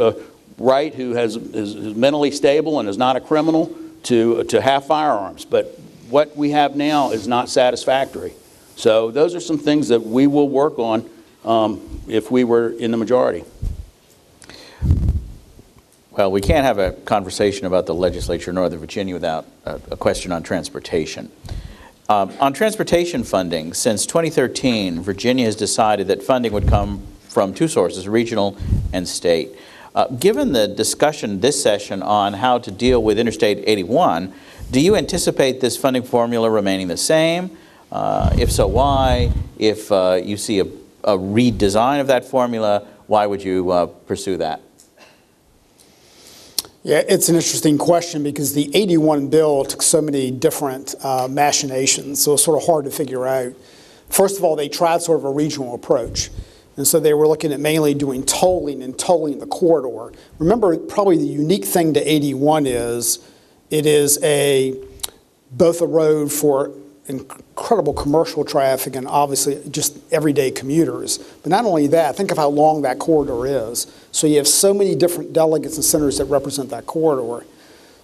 right who is mentally stable and is not a criminal to have firearms. But what we have now is not satisfactory. So those are some things that we will work on if we were in the majority. Well, we can't have a conversation about the legislature in Northern Virginia without a question on transportation. On transportation funding, since 2013, Virginia has decided that funding would come from two sources, regional and state. Given the discussion this session on how to deal with Interstate 81, do you anticipate this funding formula remaining the same? If so, why? If you see a redesign of that formula, why would you pursue that? Yeah, it's an interesting question because the 81 bill took so many different machinations, so it's sort of hard to figure out. First of all, they tried sort of a regional approach. And so they were looking at mainly doing tolling and tolling the corridor. Remember, probably the unique thing to 81 is it is both a road for incredible commercial traffic and obviously just everyday commuters. But not only that, think of how long that corridor is. So you have so many different delegates and senators that represent that corridor.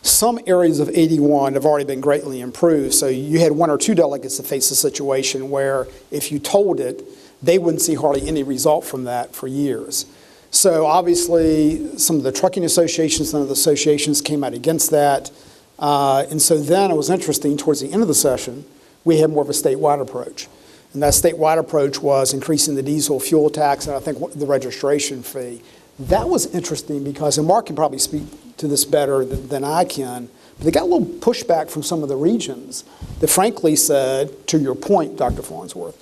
Some areas of 81 have already been greatly improved. So you had 1 or 2 delegates that faced a situation where if you tolled it, they wouldn't see hardly any result from that for years. So obviously, some of the trucking associations and other associations came out against that. And so then it was interesting, towards the end of the session, we had more of a statewide approach. And that statewide approach was increasing the diesel fuel tax and I think the registration fee. That was interesting because, and Mark can probably speak to this better than I can, but they got a little pushback from some of the regions that frankly said, to your point, Dr. Farnsworth,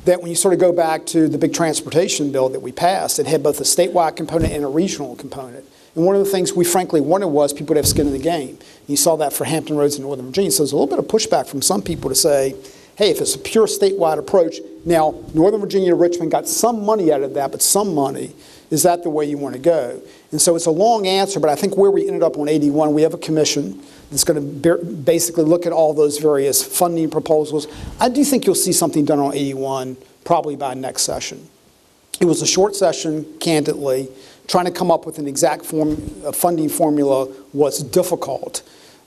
that when you sort of go back to the big transportation bill that we passed, it had both a statewide component and a regional component. And one of the things we frankly wanted was people to have skin in the game. You saw that for Hampton Roads in Northern Virginia. So there's a little bit of pushback from some people to say, hey, if it's a pure statewide approach, now Northern Virginia and Richmond got some money out of that, but some money, is that the way you want to go? And so it's a long answer, but I think where we ended up on 81, we have a commission that's going to basically look at all those various funding proposals. I do think you'll see something done on 81 probably by next session. It was a short session, candidly. Trying to come up with an exact funding formula was difficult.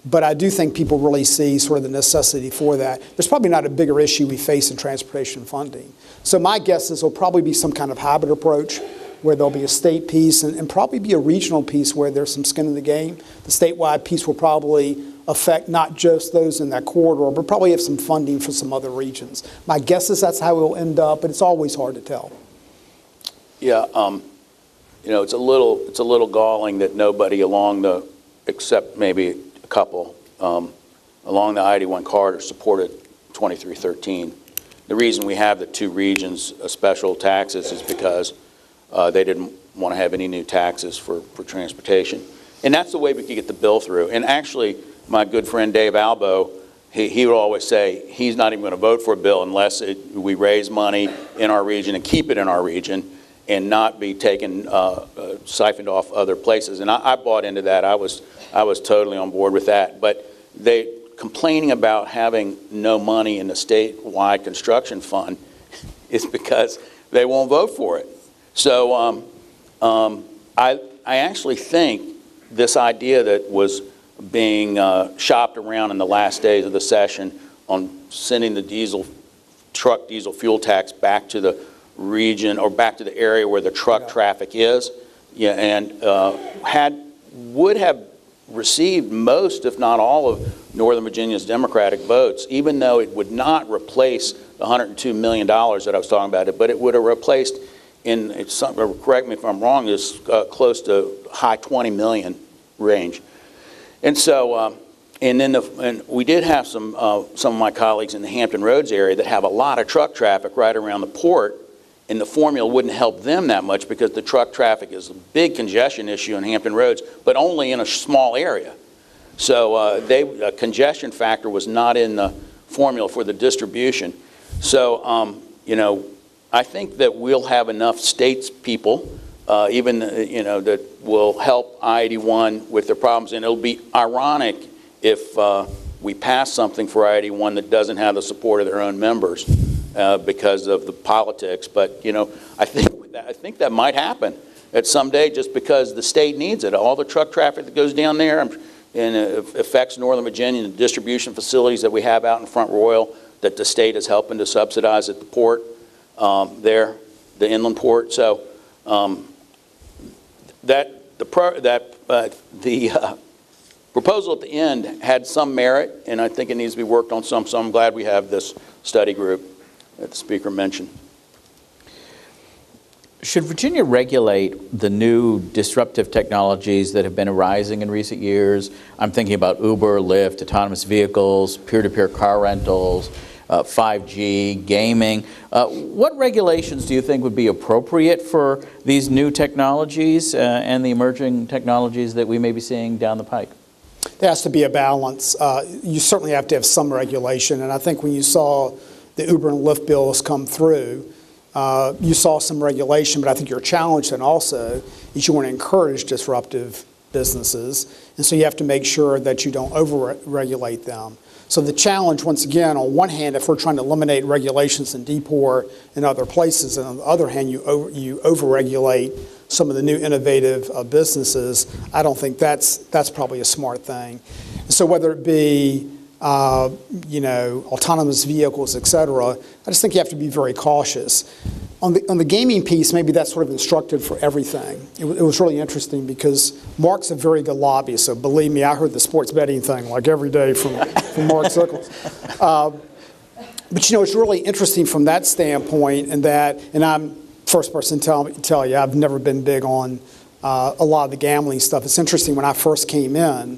But I do think people really see sort of the necessity for that. There's probably not a bigger issue we face in transportation funding. So my guess is there'll probably be some kind of hybrid approach where there'll be a state piece and probably be a regional piece where there's some skin in the game. The statewide piece will probably affect not just those in that corridor, but probably have some funding for some other regions. My guess is that's how it will end up, but it's always hard to tell. Yeah, you know, it's a little galling that nobody along the, except maybe a couple, along the I-81 corridor supported 2313. The reason we have the 2 regions special taxes is because they didn't want to have any new taxes for transportation. And that's the way we could get the bill through. And actually, my good friend Dave Albo, he would always say he's not even going to vote for a bill unless we raise money in our region and keep it in our region and not be taken, siphoned off other places. And I bought into that. I was totally on board with that. But they complaining about having no money in the statewide construction fund is because they won't vote for it. So I actually think this idea that was being shopped around in the last days of the session on sending the truck diesel fuel tax back to the region or back to the area where the truck traffic is, yeah, and would have received most, if not all, of Northern Virginia's Democratic votes, even though it would not replace the $102 million that I was talking about, but it would have replaced, correct me if I'm wrong, is close to high 20 million range. And so, and we did have some of my colleagues in the Hampton Roads area that have a lot of truck traffic right around the port, and the formula wouldn't help them that much because the truck traffic is a big congestion issue in Hampton Roads, but only in a small area. So a congestion factor was not in the formula for the distribution. So, you know, I think that we'll have enough statespeople, even, you know, that will help I-81 with their problems. And it'll be ironic if we pass something for I-81 that doesn't have the support of their own members because of the politics. But, you know, I think that might happen at some day just because the state needs it. All the truck traffic that goes down there and it affects Northern Virginia and the distribution facilities that we have out in Front Royal that the state is helping to subsidize at the port there, the inland port. So the proposal at the end had some merit, and I think it needs to be worked on some. So I'm glad we have this study group that the speaker mentioned. Should Virginia regulate the new disruptive technologies that have been arising in recent years? I'm thinking about Uber, Lyft, autonomous vehicles, peer-to-peer car rentals, 5G, gaming. What regulations do you think would be appropriate for these new technologies and the emerging technologies that we may be seeing down the pike? There has to be a balance. You certainly have to have some regulation, and I think when you saw the Uber and Lyft bills come through, You saw some regulation, but I think your challenge then also is you want to encourage disruptive businesses, and so you have to make sure that you don't over-regulate them. So the challenge, once again, on one hand, if we're trying to eliminate regulations in DPOR and other places, and on the other hand, you over-regulate some of the new innovative businesses, I don't think that's probably a smart thing. So whether it be autonomous vehicles, et cetera, I just think you have to be very cautious. On the gaming piece, maybe that's sort of instructive for everything. It was really interesting because Mark's a very good lobbyist, so believe me, I heard the sports betting thing like every day from Mark circles. But it's really interesting from that standpoint, and I'm first person to tell you, I've never been big on a lot of the gambling stuff. It's interesting, when I first came in,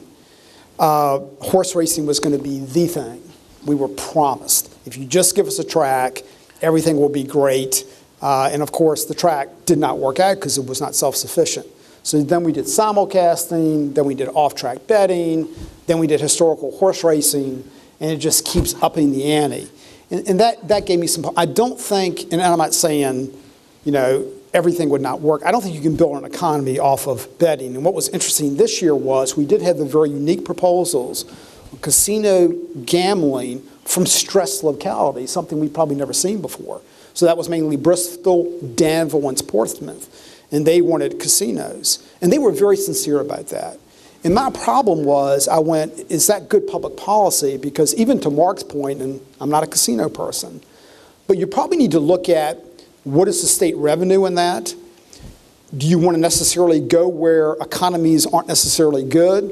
horse racing was going to be the thing. We were promised, if you just give us a track, everything will be great. And of course, the track did not work out because it was not self-sufficient. So then we did simulcasting, then we did off-track betting, then we did historical horse racing, and it just keeps upping the ante. And that gave me some, I don't think, and I'm not saying, everything would not work. I don't think you can build an economy off of betting. And what was interesting this year was we did have the very unique proposals on casino gambling from stressed localities, something we've probably never seen before. So that was mainly Bristol, Danville, and Portsmouth. And they wanted casinos. And they were very sincere about that. And my problem was, I went, is that good public policy? Because even to Mark's point, and I'm not a casino person, but you probably need to look at what is the state revenue in that? Do you want to necessarily go where economies aren't necessarily good?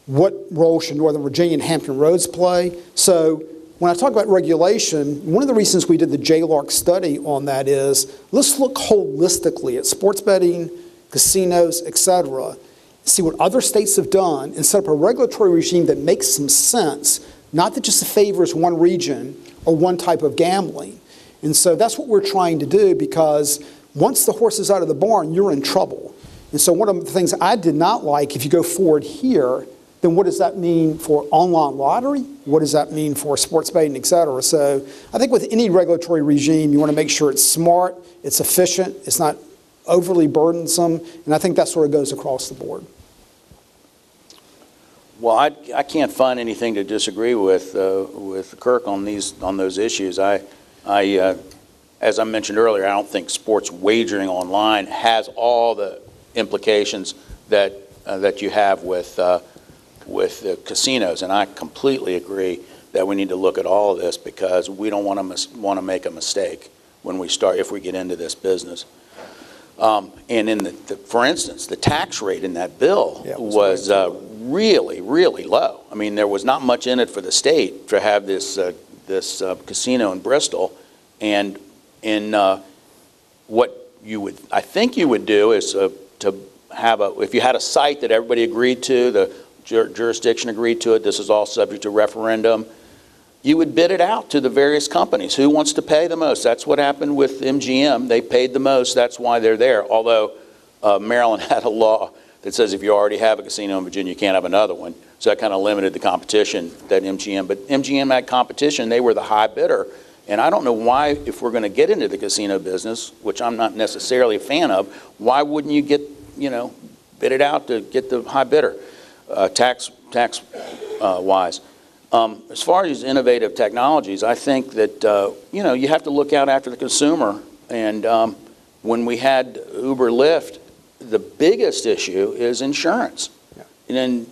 What role should Northern Virginia and Hampton Roads play? So when I talk about regulation, one of the reasons we did the JLARC study on that is, let's look holistically at sports betting, casinos, et cetera, see what other states have done, and set up a regulatory regime that makes some sense, not that just favors one region or one type of gambling. And so that's what we're trying to do, because once the horse is out of the barn, you're in trouble. And so one of the things I did not like, if you go forward here, then what does that mean for online lottery? What does that mean for sports betting, et cetera? So I think with any regulatory regime, you want to make sure it's smart, it's efficient, it's not overly burdensome, and I think that sort of goes across the board. Well, I can't find anything to disagree with Kirk on those issues. As I mentioned earlier, I don't think sports wagering online has all the implications that you have with casinos, and I completely agree that we need to look at all of this, because we don't want to make a mistake when we start, if we get into this business. And in for instance, the tax rate in that bill was really, really low. I mean, there was not much in it for the state to have this casino in Bristol. And what I think you would do is to have if you had a site that everybody agreed to, the jurisdiction agreed to it, this is all subject to referendum, you would bid it out to the various companies. Who wants to pay the most? That's what happened with MGM. They paid the most. That's why they're there. Although Maryland had a law that says if you already have a casino in Virginia, you can't have another one. So that kind of limited the competition that MGM. But MGM had competition. They were the high bidder. And I don't know why, if we're going to get into the casino business, which I'm not necessarily a fan of, why wouldn't you bid it out to get the high bidder, tax wise? As far as innovative technologies, I think that you have to look out after the consumer. And when we had Uber, Lyft, the biggest issue is insurance. Yeah. And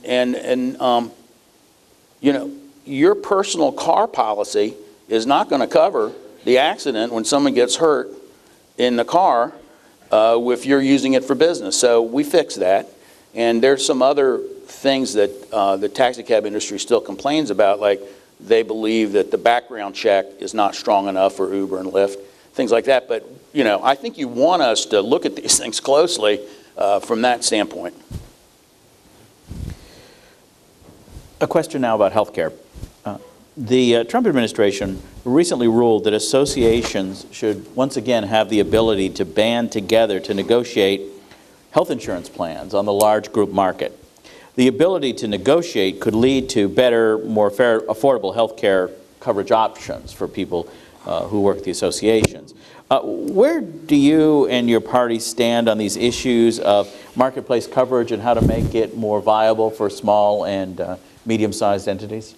your personal car policy is not going to cover the accident when someone gets hurt in the car if you're using it for business. So we fixed that. And there's some other things that the taxi cab industry still complains about, like they believe that the background check is not strong enough for Uber and Lyft, things like that. But I think you want us to look at these things closely from that standpoint. A question now about health care. The Trump administration recently ruled that associations should once again have the ability to band together to negotiate health insurance plans on the large group market. The ability to negotiate could lead to better, more fair, affordable health care coverage options for people who work at the associations. Where do you and your party stand on these issues of marketplace coverage and how to make it more viable for small and medium-sized entities?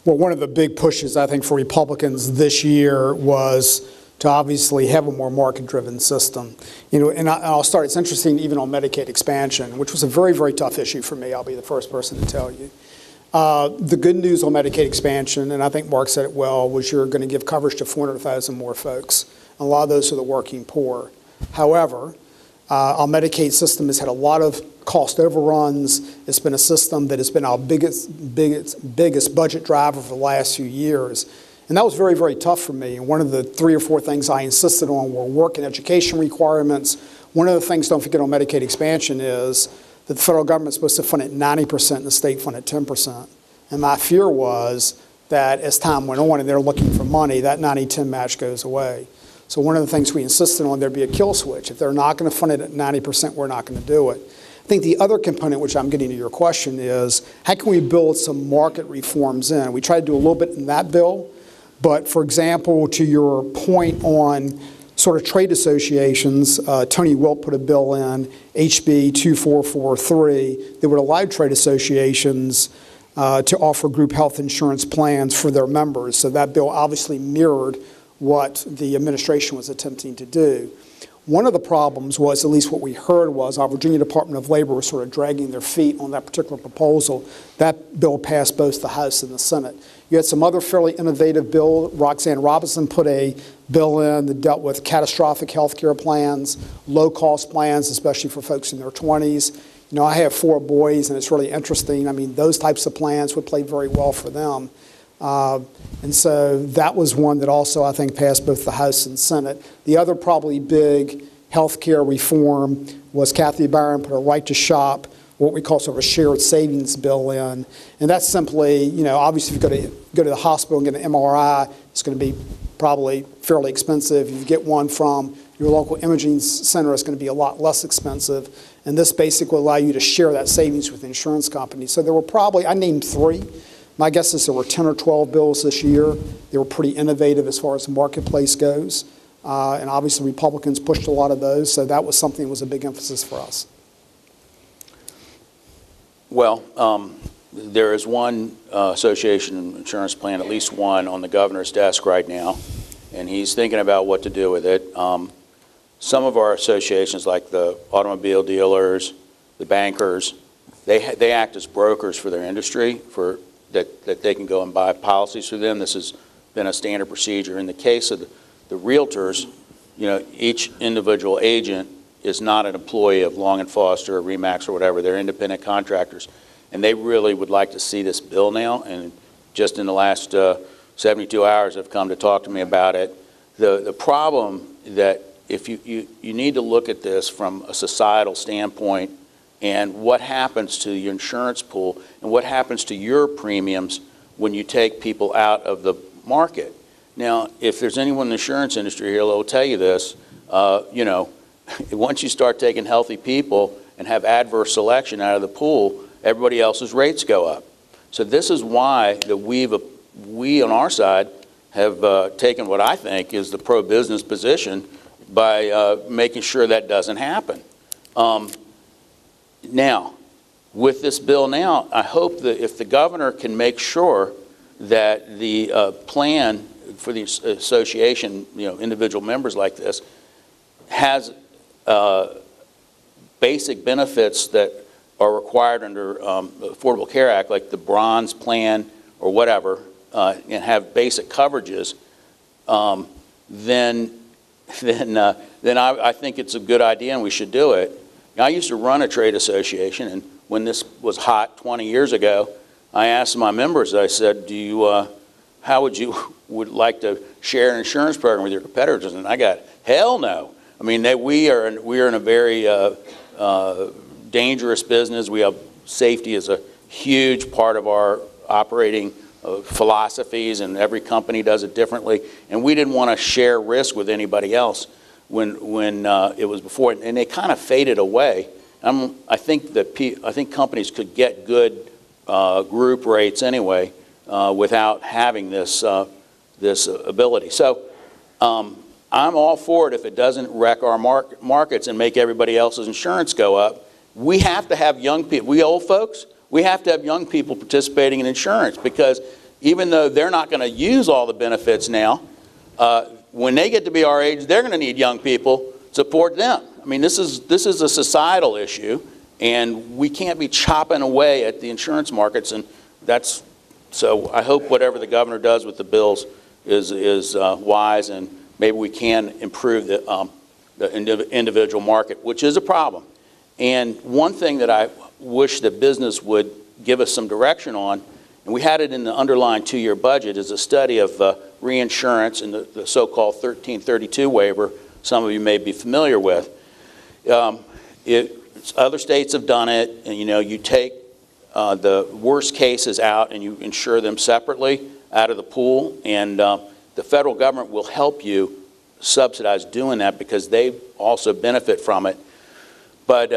Well, one of the big pushes, I think, for Republicans this year was to obviously have a more market-driven system. You know, and I'll start, it's interesting, even on Medicaid expansion, which was a very, very tough issue for me, I'll be the first person to tell you. The good news on Medicaid expansion, and I think Mark said it well, was you're going to give coverage to 400,000 more folks. A lot of those are the working poor. However, our Medicaid system has had a lot of cost overruns. It's been a system that has been our biggest budget driver for the last few years. And that was very, very tough for me. And one of the 3 or 4 things I insisted on were work and education requirements. One of the things, don't forget, on Medicaid expansion is that the federal government's supposed to fund it 90% and the state fund it 10%. And my fear was that as time went on and they're looking for money, that 90-10 match goes away. So one of the things we insisted on, there'd be a kill switch. If they're not going to fund it at 90%, we're not going to do it. I think the other component, which I'm getting to your question, is how can we build some market reforms in? We tried to do a little bit in that bill, but for example, to your point on sort of trade associations, Tony Wilt put a bill in, HB 2443, that would allow trade associations to offer group health insurance plans for their members. So that bill obviously mirrored what the administration was attempting to do. One of the problems was, at least what we heard was, our Virginia Department of Labor was sort of dragging their feet on that particular proposal. That bill passed both the House and the Senate. You had some other fairly innovative bill. Roxanne Robinson put a bill in that dealt with catastrophic health care plans, low-cost plans, especially for folks in their 20s. You know, I have 4 boys, and it's really interesting. I mean, those types of plans would play very well for them. And so that was one that also, I think, passed both the House and Senate. The other probably big health care reform was Kathy Byron put a right to shop, what we call sort of a shared savings bill in. And that's simply, you know, obviously if you go to the hospital and get an MRI, it's going to be probably fairly expensive. If you get one from your local imaging center, it's going to be a lot less expensive. And this basically will allow you to share that savings with insurance companies. So there were probably, I named 3. My guess is there were 10 or 12 bills this year. They were pretty innovative as far as the marketplace goes. And obviously Republicans pushed a lot of those, so that was something that was a big emphasis for us. Well, there is one association insurance plan, at least one, on the governor's desk right now, and he's thinking about what to do with it. Some of our associations, like the automobile dealers, the bankers, they act as brokers for their industry, that they can go and buy policies through them. This has been a standard procedure. In the case of the realtors, you know, each individual agent is not an employee of Long & Foster or RE/MAX or whatever. They're independent contractors. And they really would like to see this bill now. And just in the last 72 hours have come to talk to me about it. The problem that if you need to look at this from a societal standpoint, and what happens to your insurance pool and what happens to your premiums when you take people out of the market. Now, if there's anyone in the insurance industry here that will tell you this, you know, once you start taking healthy people and have adverse selection out of the pool, everybody else's rates go up. So this is why that we on our side have taken what I think is the pro-business position by making sure that doesn't happen. Now, with this bill now, I hope that if the governor can make sure that the plan for the association, you know, individual members like this, has basic benefits that are required under Affordable Care Act, like the bronze plan or whatever, and have basic coverages, then I think it's a good idea and we should do it. I used to run a trade association, and when this was hot 20 years ago, I asked my members, I said, how would you like to share an insurance program with your competitors? And I got, hell no. I mean, we are in a very dangerous business. We have safety as a huge part of our operating philosophies, and every company does it differently. And we didn't want to share risk with anybody else when it was before, and they kind of faded away. I think companies could get good group rates anyway without having this, this ability. So I'm all for it if it doesn't wreck our markets and make everybody else's insurance go up. We have to have young people, we old folks, we have to have young people participating in insurance, because even though they're not going to use all the benefits now, when they get to be our age, they're going to need young people to support them. I mean, this is a societal issue, and we can't be chopping away at the insurance markets, and that's, so I hope whatever the governor does with the bills is wise, and maybe we can improve the individual market, which is a problem. And one thing that I wish that business would give us some direction on, and we had it in the underlying 2-year budget, is a study of reinsurance and the so-called 1332 waiver, some of you may be familiar with. Other states have done it, and you take the worst cases out and you insure them separately out of the pool, and the federal government will help you subsidize doing that because they also benefit from it. But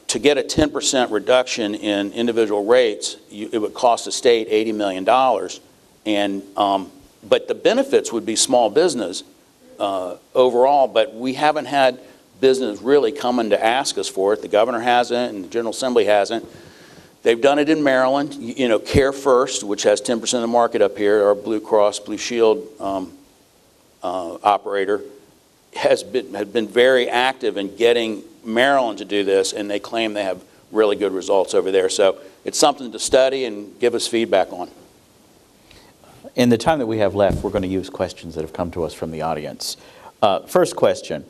to get a 10% reduction in individual rates, it would cost the state $80 million. And, but the benefits would be small business overall, but we haven't had business really coming to ask us for it. The governor hasn't, and the General Assembly hasn't. They've done it in Maryland. Care First, which has 10% of the market up here, our Blue Cross Blue Shield operator, has been very active in getting Maryland to do this, and they claim they have really good results over there. So it's something to study and give us feedback on. In the time that we have left, we're going to use questions that have come to us from the audience. First question,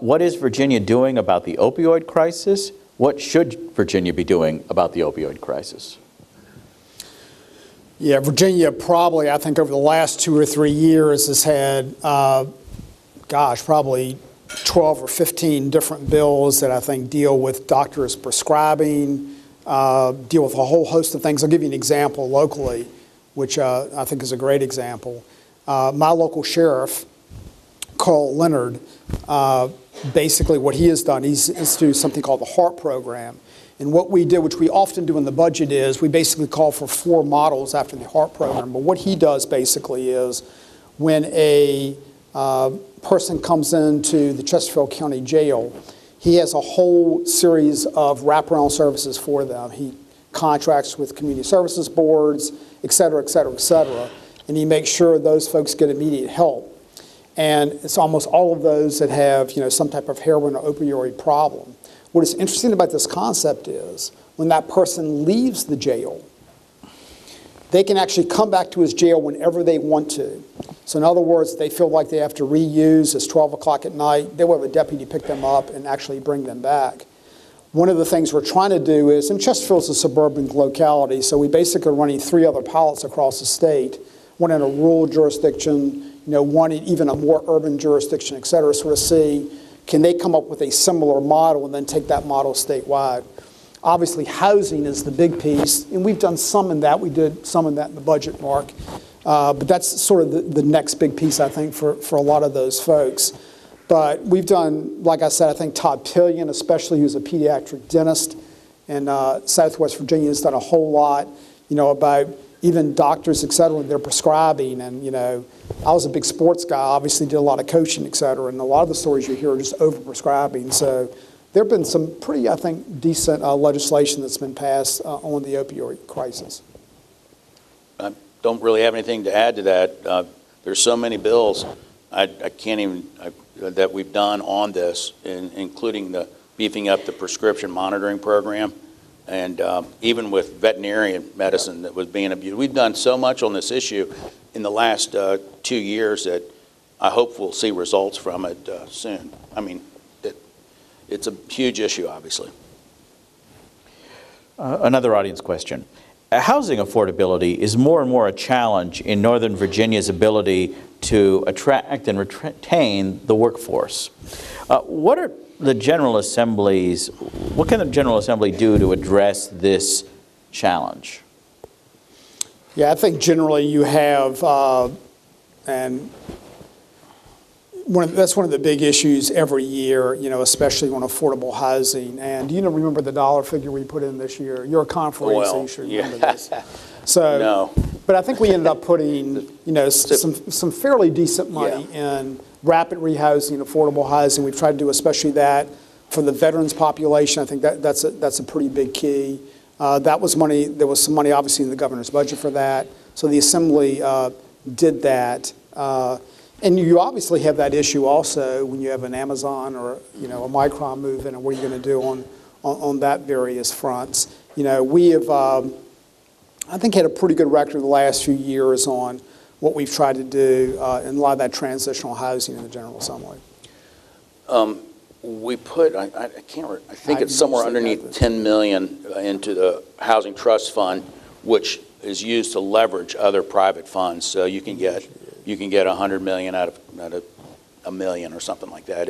what is Virginia doing about the opioid crisis? What should Virginia be doing about the opioid crisis? Yeah, Virginia probably, I think over the last 2 or 3 years has had, probably 12 or 15 different bills that I think deal with doctors prescribing, deal with a whole host of things. I'll give you an example locally, which I think is a great example. My local sheriff, Carl Leonard, basically what he has done, he's instituted something called the HART program. And what we did, which we often do in the budget, is we basically call for 4 models after the HART program. But what he does basically is when a person comes into the Chesterfield County Jail, he has a whole series of wraparound services for them. He contracts with community services boards, et cetera, et cetera, et cetera, and he makes sure those folks get immediate help. And it's almost all of those that have, some type of heroin or opioid problem. What is interesting about this concept is when that person leaves the jail, they can actually come back to his jail whenever they want to. So in other words, they feel like they have to reuse, it's 12 o'clock at night, they will have a deputy pick them up and actually bring them back. One of the things we're trying to do is, and Chesterfield's a suburban locality, so we basically are running 3 other pilots across the state, one in a rural jurisdiction, one in even a more urban jurisdiction, et cetera, sort of see, can they come up with a similar model and then take that model statewide? Obviously, housing is the big piece, and we've done some in that. We did some in that in the budget, Mark. But that's sort of the next big piece, I think, for a lot of those folks. But we've done, like I said, I think Todd Pillion, especially who's a pediatric dentist in Southwest Virginia, has done a whole lot, about even doctors, et cetera, when they're prescribing. And, I was a big sports guy, obviously did a lot of coaching, et cetera, and a lot of the stories you hear are just over-prescribing. So there have been some pretty, I think, decent legislation that's been passed on the opioid crisis. I don't really have anything to add to that. There's so many bills I can't even that we've done on this, including the beefing up the prescription monitoring program, and even with veterinarian medicine that was being abused. We've done so much on this issue in the last 2 years that I hope we'll see results from it soon. I mean, it's a huge issue, obviously. Another audience question. Housing affordability is more and more a challenge in Northern Virginia's ability to attract and retain the workforce. What can the General Assembly do to address this challenge? Yeah, I think generally you have, and that's one of the big issues every year, especially on affordable housing. And do you remember the dollar figure we put in this year? You're a conference, so you should remember this. So, no. But I think we ended up putting, some fairly decent money in rapid rehousing, affordable housing. We've tried to do especially that for the veterans population. I think that's a pretty big key. That was money. There was some money, obviously, in the governor's budget for that. So the Assembly did that. And you obviously have that issue also when you have an Amazon or a Micron move in, and what are you going to do on that various fronts. We have, I think, had a pretty good record the last few years on what we've tried to do in a lot of that transitional housing in the General Assembly. We put, I think it's somewhere underneath 10 million into the Housing Trust Fund, which is used to leverage other private funds. So you can get 100 million out of a million or something like that.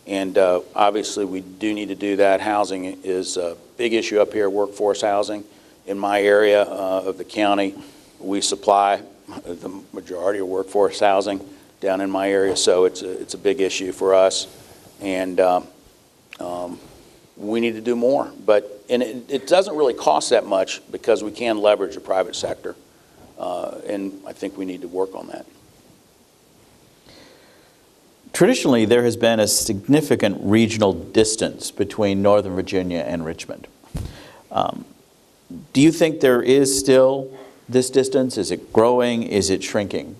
And obviously we do need to do that. Housing is a big issue up here, workforce housing. In my area of the county, we supply the majority of workforce housing down in my area, so it's a big issue for us, and we need to do more. And it doesn't really cost that much because we can leverage the private sector, and I think we need to work on that. Traditionally, there has been a significant regional distance between Northern Virginia and Richmond. Do you think there is still this distance? Is it growing? Is it shrinking?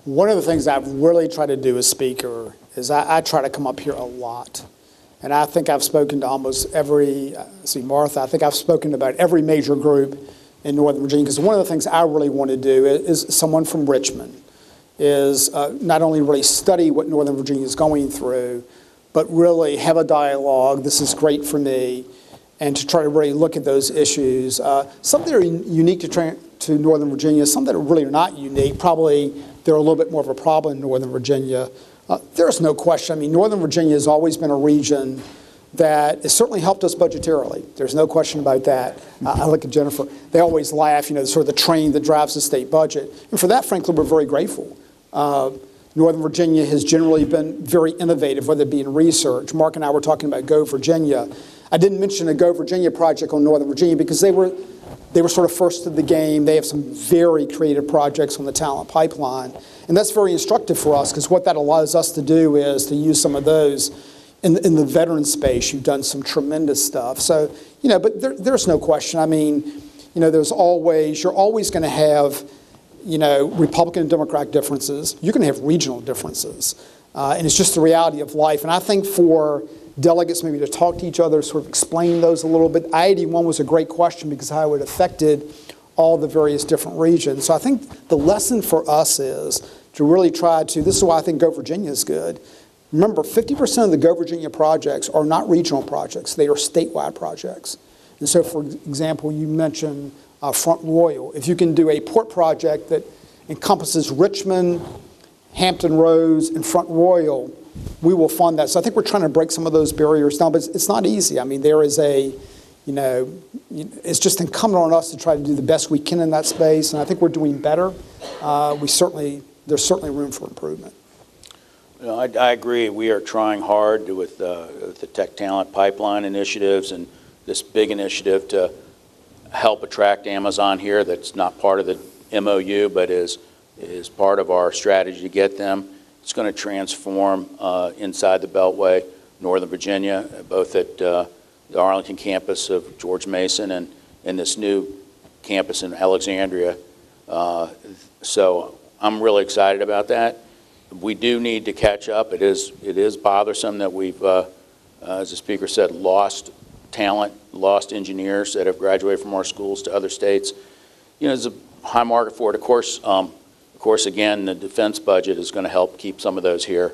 One of the things I've really tried to do as Speaker is I try to come up here a lot. And I think I've spoken to almost every, Martha, I think I've spoken to about every major group in Northern Virginia, because one of the things I really want to do is someone from Richmond is not only really study what Northern Virginia is going through, but really have a dialogue. This is great for me. And to try to really look at those issues. Some that are unique to Northern Virginia, some that are really not unique. Probably they're a little bit more of a problem in Northern Virginia. There's no question. I mean, Northern Virginia has always been a region that has certainly helped us budgetarily. There's no question about that. I look at Jennifer. They always laugh, sort of the train that drives the state budget. And for that, frankly, we're very grateful. Northern Virginia has generally been very innovative, whether it be in research. Mark and I were talking about Go Virginia. I didn't mention a Go Virginia project on Northern Virginia because they were sort of first to the game. They have some very creative projects on the talent pipeline. And that's very instructive for us, because what that allows us to do is to use some of those in the veteran space. You've done some tremendous stuff. So, but there's no question. I mean, you're always going to have, Republican and Democratic differences. You're going to have regional differences. And it's just the reality of life. And I think for delegates maybe to talk to each other, sort of explain those a little bit. I-81 was a great question because how it affected all the various different regions. So I think the lesson for us is to really try to, this is why I think Go Virginia is good. Remember, 50% of the Go Virginia projects are not regional projects. They are statewide projects. And so, for example, you mentioned Front Royal. If you can do a port project that encompasses Richmond, Hampton Roads, and Front Royal, we will fund that. So I think we're trying to break some of those barriers down, but it's not easy. I mean, there is it's just incumbent on us to try to do the best we can in that space, and I think we're doing better. There's certainly room for improvement. I agree. We are trying hard with the Tech Talent Pipeline initiatives and this big initiative to help attract Amazon here. That's not part of the MOU, but is part of our strategy to get them. It's going to transform inside the Beltway, Northern Virginia, both at the Arlington campus of George Mason and this new campus in Alexandria. So I'm really excited about that. We do need to catch up. It is bothersome that we've, as the speaker said, lost talent, lost engineers that have graduated from our schools to other states. There's a high market for it. Of course, again, the defense budget is going to help keep some of those here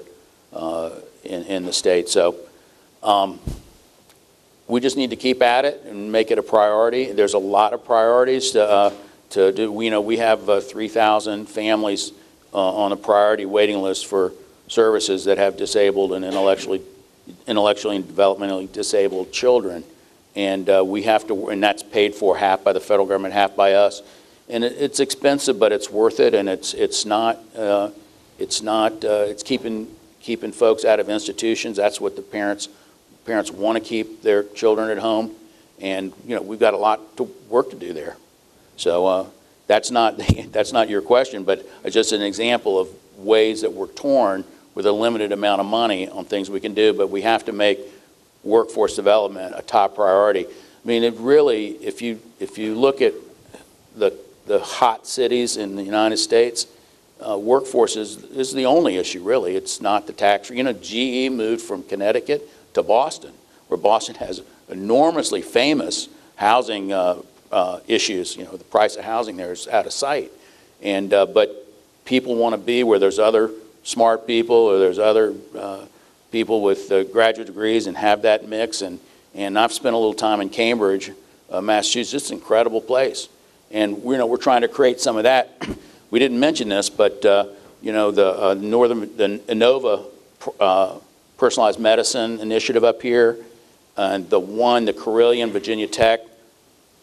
in the state. So we just need to keep at it and make it a priority. There's a lot of priorities to do. We have 3,000 families on a priority waiting list for services that have disabled and intellectually and developmentally disabled children, and we have to, and that's paid for half by the federal government, half by us. And it's expensive, but it's worth it, and it's keeping folks out of institutions. That's what the parents want to keep their children at home, and we've got a lot of work to do there. So that's not, that's not your question, but it's just an example of ways that we're torn with a limited amount of money on things we can do, but we have to make workforce development a top priority. I mean, it really, if you look at the hot cities in the United States, workforce is the only issue, really. It's not the tax. You know, GE moved from Connecticut to Boston, where Boston has enormously famous housing issues. You know, the price of housing there is out of sight. And, but people want to be where there's other smart people or there's other people with graduate degrees and have that mix. And I've spent a little time in Cambridge, Massachusetts. It's an incredible place. And we're trying to create some of that. We didn't mention this, but you know, the Innova personalized medicine initiative up here, and the Carilion Virginia Tech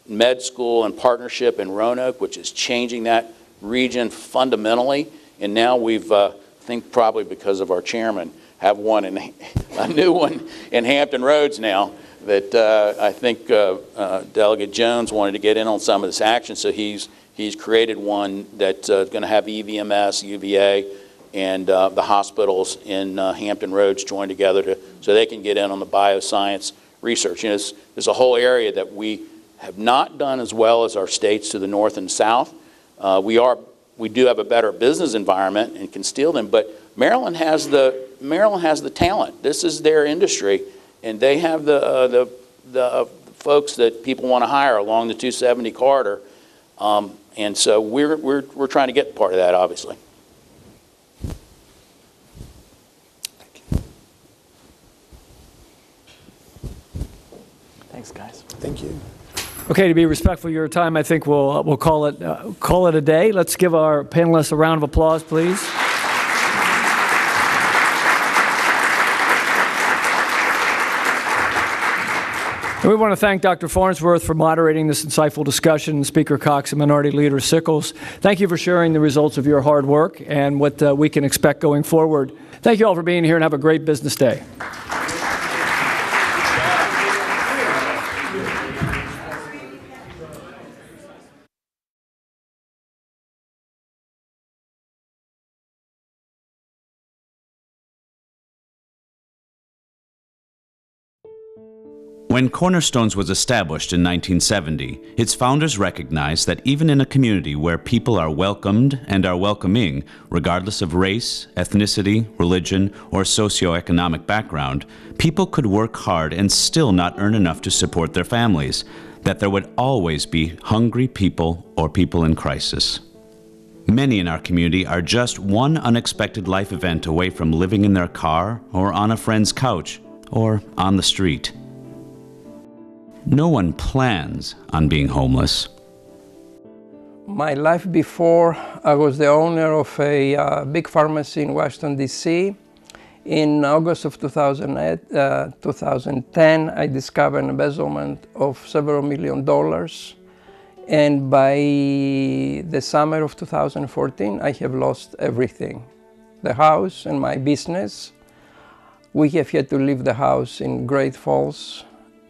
med school and partnership in Roanoke, which is changing that region fundamentally. And now we've, I think probably because of our chairman, have one in a new one in Hampton Roads now that I think Delegate Jones wanted to get in on some of this action. So he's created one that's going to have EVMS, UVA, and the hospitals in Hampton Roads join together so they can get in on the bioscience research. You know, there's a whole area that we have not done as well as our states to the north and south. We do have a better business environment and can steal them, but Maryland has the talent. This is their industry, and they have the folks that people want to hire along the 270 corridor. And so we're trying to get part of that, obviously. Thanks, guys. Thank you. Okay, to be respectful of your time, I think we'll call it a day. Let's give our panelists a round of applause, please. And we want to thank Dr. Farnsworth for moderating this insightful discussion, and Speaker Cox and Minority Leader Sickles. Thank you for sharing the results of your hard work and what we can expect going forward. Thank you all for being here, and have a great business day. When Cornerstones was established in 1970, its founders recognized that even in a community where people are welcomed and are welcoming, regardless of race, ethnicity, religion, or socioeconomic background, people could work hard and still not earn enough to support their families, that there would always be hungry people or people in crisis. Many in our community are just one unexpected life event away from living in their car or on a friend's couch or on the street. No one plans on being homeless. My life before, I was the owner of a big pharmacy in Washington, D.C. In August of 2010, I discovered an embezzlement of several $1 million. And by the summer of 2014, I have lost everything. The house and my business. We have yet to leave the house in Great Falls.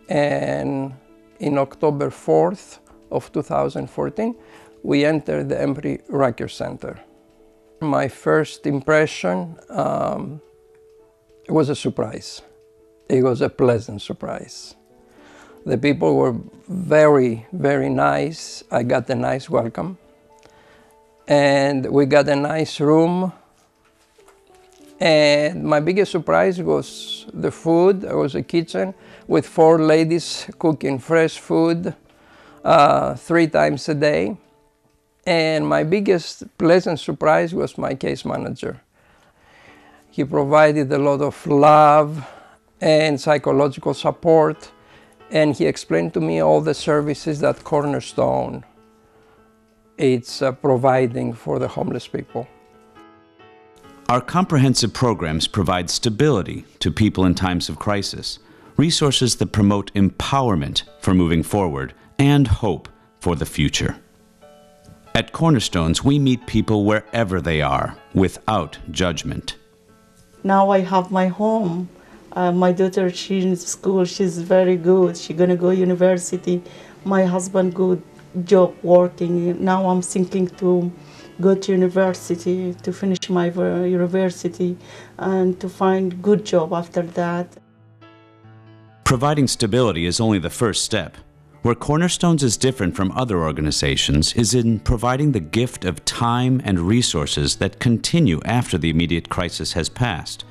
And in October 4th of 2014, we entered the Embry Riker Center. My first impression was a surprise. It was a pleasant surprise. The people were very, very nice. I got a nice welcome. And we got a nice room. And my biggest surprise was the food. There was a kitchen with 4 ladies cooking fresh food 3 times a day. And my biggest pleasant surprise was my case manager. He provided a lot of love and psychological support, and he explained to me all the services that Cornerstone is providing for the homeless people. Our comprehensive programs provide stability to people in times of crisis, resources that promote empowerment for moving forward, and hope for the future. At Cornerstones, we meet people wherever they are, without judgment. Now I have my home. My daughter, she's in school, she's very good. She's gonna go university. My husband good, job working. Now I'm thinking to go to university, to finish my university, and to find good job after that. Providing stability is only the first step. Where Cornerstones is different from other organizations is in providing the gift of time and resources that continue after the immediate crisis has passed.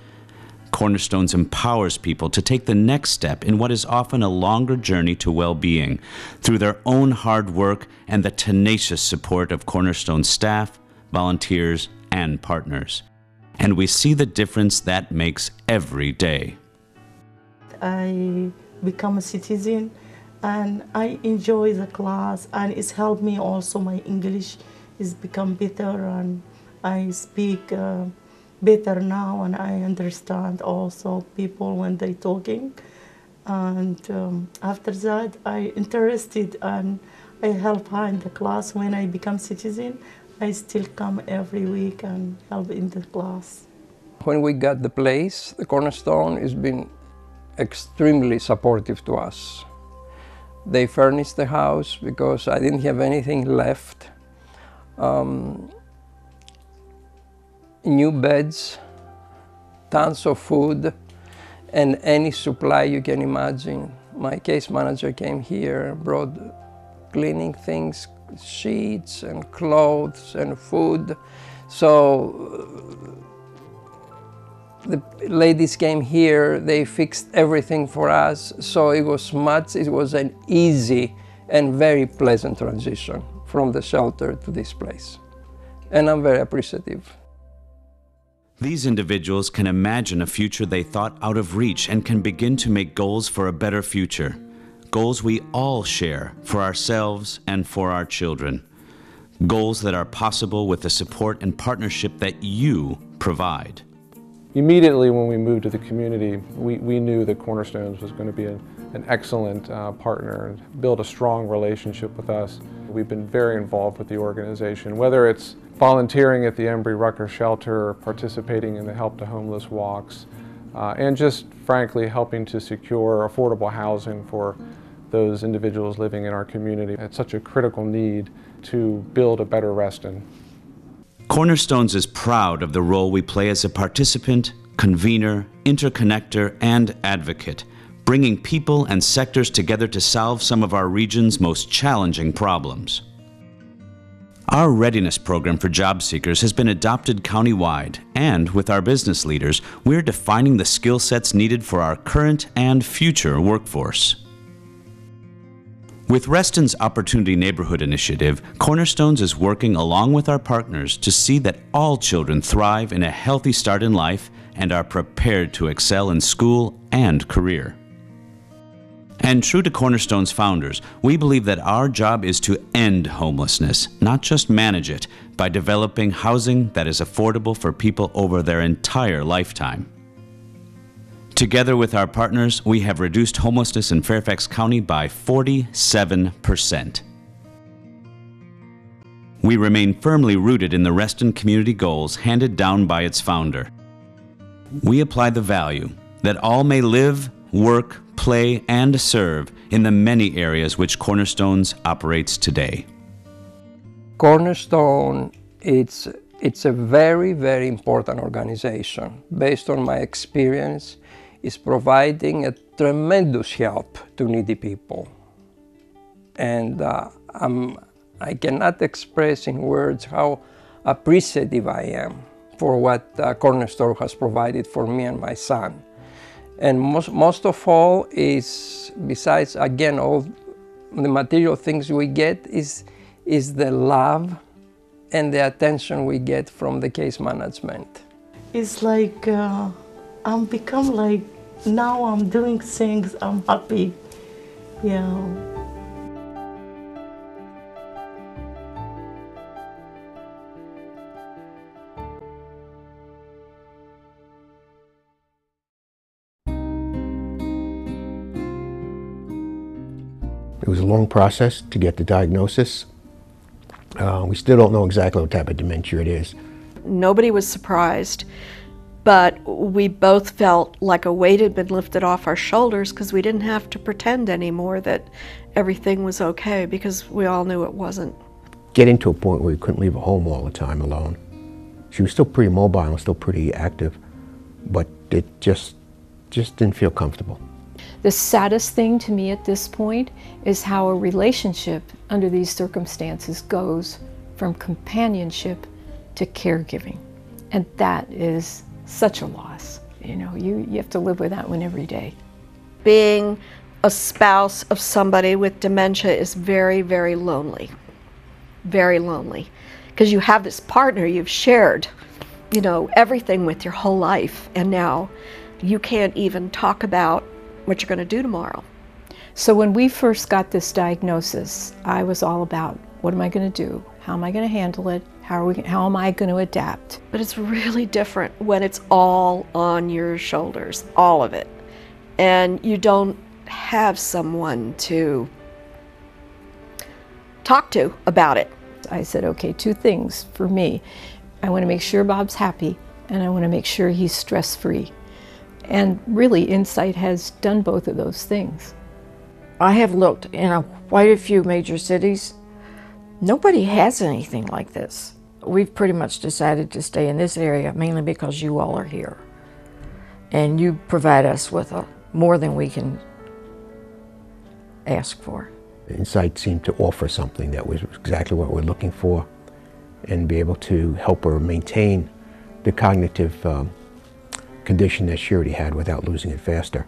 Cornerstones empowers people to take the next step in what is often a longer journey to well-being through their own hard work and the tenacious support of Cornerstone staff, volunteers, and partners. And we see the difference that makes every day. I become a citizen and I enjoy the class, and it's helped me also. My English is become better and I speak better now, and I understand also people when they talking. And after that I interested and I help her in the class. When I become citizen, I still come every week and help in the class. When we got the place, the Cornerstone has been extremely supportive to us. They furnished the house because I didn't have anything left. New beds, tons of food, and any supply you can imagine. My case manager came here, brought cleaning things, sheets and clothes and food. So the ladies came here, they fixed everything for us, so it was an easy and very pleasant transition from the shelter to this place. And I'm very appreciative. These individuals can imagine a future they thought out of reach and can begin to make goals for a better future. Goals we all share for ourselves and for our children. Goals that are possible with the support and partnership that you provide. Immediately when we moved to the community, we knew that Cornerstones was going to be an excellent partner and build a strong relationship with us. We've been very involved with the organization, whether it's volunteering at the Embry-Rucker shelter, participating in the Help to Homeless walks, and just frankly helping to secure affordable housing for those individuals living in our community. It's such a critical need to build a better Reston. Cornerstones is proud of the role we play as a participant, convener, interconnector, and advocate, bringing people and sectors together to solve some of our region's most challenging problems. Our readiness program for job seekers has been adopted countywide, and with our business leaders, we're defining the skill sets needed for our current and future workforce. With Reston's Opportunity Neighborhood Initiative, Cornerstones is working along with our partners to see that all children thrive in a healthy start in life and are prepared to excel in school and career. And true to Cornerstone's founders, we believe that our job is to end homelessness, not just manage it, by developing housing that is affordable for people over their entire lifetime. Together with our partners, we have reduced homelessness in Fairfax County by 47%. We remain firmly rooted in the Reston community goals handed down by its founder. We apply the value that all may live, work, play, and serve in the many areas which Cornerstones operates today. Cornerstone, it's a very, very important organization. Based on my experience, is providing a tremendous help to needy people. And I cannot express in words how appreciative I am for what Cornerstone has provided for me and my son. And most of all is, besides again all the material things we get, is the love and the attention we get from the case management. It's like I'm become like, now I'm doing things, I'm happy, yeah. It was a long process to get the diagnosis. We still don't know exactly what type of dementia it is. Nobody was surprised, but we both felt like a weight had been lifted off our shoulders because we didn't have to pretend anymore that everything was okay, because we all knew it wasn't. Getting to a point where we couldn't leave her home all the time alone. She was still pretty mobile and still pretty active, but it just didn't feel comfortable. The saddest thing to me at this point is how a relationship under these circumstances goes from companionship to caregiving. And that is such a loss. You know, you have to live with that one every day. Being a spouse of somebody with dementia is very, very lonely. Very lonely. Because you have this partner you've shared, you know, everything with your whole life, and now you can't even talk about what you're going to do tomorrow. So when we first got this diagnosis, I was all about, what am I going to do? How am I going to handle it? How am I going to adapt? But it's really different when it's all on your shoulders, all of it. And you don't have someone to talk to about it. I said, okay, two things for me. I want to make sure Bob's happy, and I want to make sure he's stress-free. And really, Insight has done both of those things. I have looked in quite a few major cities. Nobody has anything like this. We've pretty much decided to stay in this area mainly because you all are here. And you provide us with more than we can ask for. Insight seemed to offer something that was exactly what we're looking for, and be able to help her maintain the cognitive condition that she already had without losing it faster.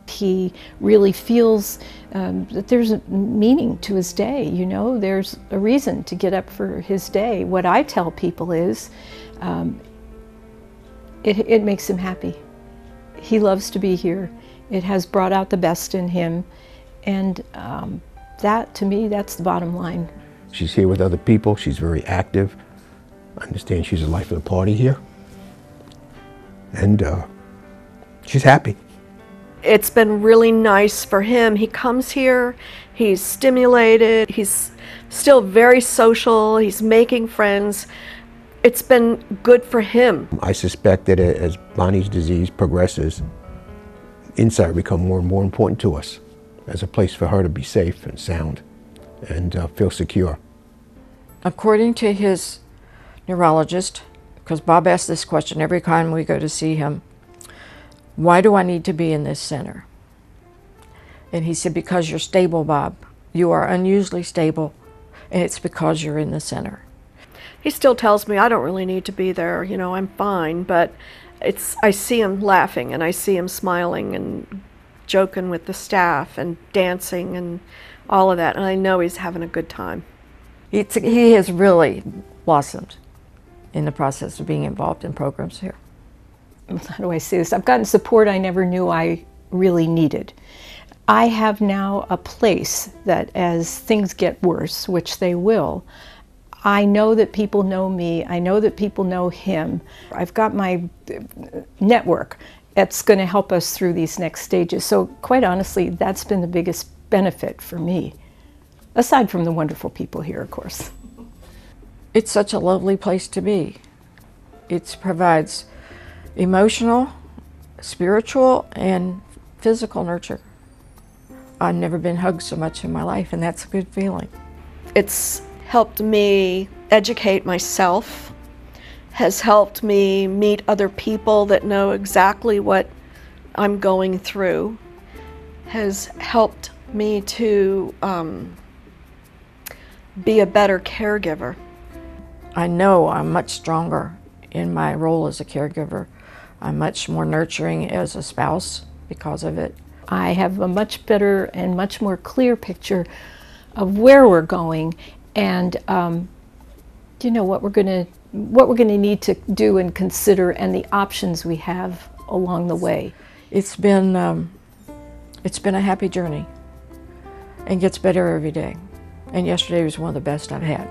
He really feels that there's a meaning to his day, you know, there's a reason to get up for his day. What I tell people is, it makes him happy. He loves to be here. It has brought out the best in him, and that, to me, that's the bottom line. She's here with other people, she's very active. I understand she's the life of the party here. And she's happy. It's been really nice for him. He comes here, he's stimulated, he's still very social, he's making friends. It's been good for him. I suspect that as Bonnie's disease progresses, Insight will become more and more important to us as a place for her to be safe and sound and feel secure. According to his neurologist, because Bob asks this question every time we go to see him, why do I need to be in this center? And he said, because you're stable, Bob. You are unusually stable, and it's because you're in the center. He still tells me I don't really need to be there, you know, I'm fine, but I see him laughing and I see him smiling and joking with the staff and dancing and all of that, and I know he's having a good time. He has really blossomed in the process of being involved in programs here. How do I say this? I've gotten support I never knew I really needed. I have now a place that as things get worse, which they will, I know that people know me, I know that people know him. I've got my network that's going to help us through these next stages. So quite honestly, that's been the biggest benefit for me, aside from the wonderful people here, of course. It's such a lovely place to be. It provides emotional, spiritual, and physical nurture. I've never been hugged so much in my life, and that's a good feeling. It's helped me educate myself, has helped me meet other people that know exactly what I'm going through, has helped me to be a better caregiver. I know I'm much stronger in my role as a caregiver. I'm much more nurturing as a spouse because of it. I have a much better and much more clear picture of where we're going, and you know, what we're going to need to do and consider, and the options we have along the way. It's been a happy journey, and gets better every day. And yesterday was one of the best I've had.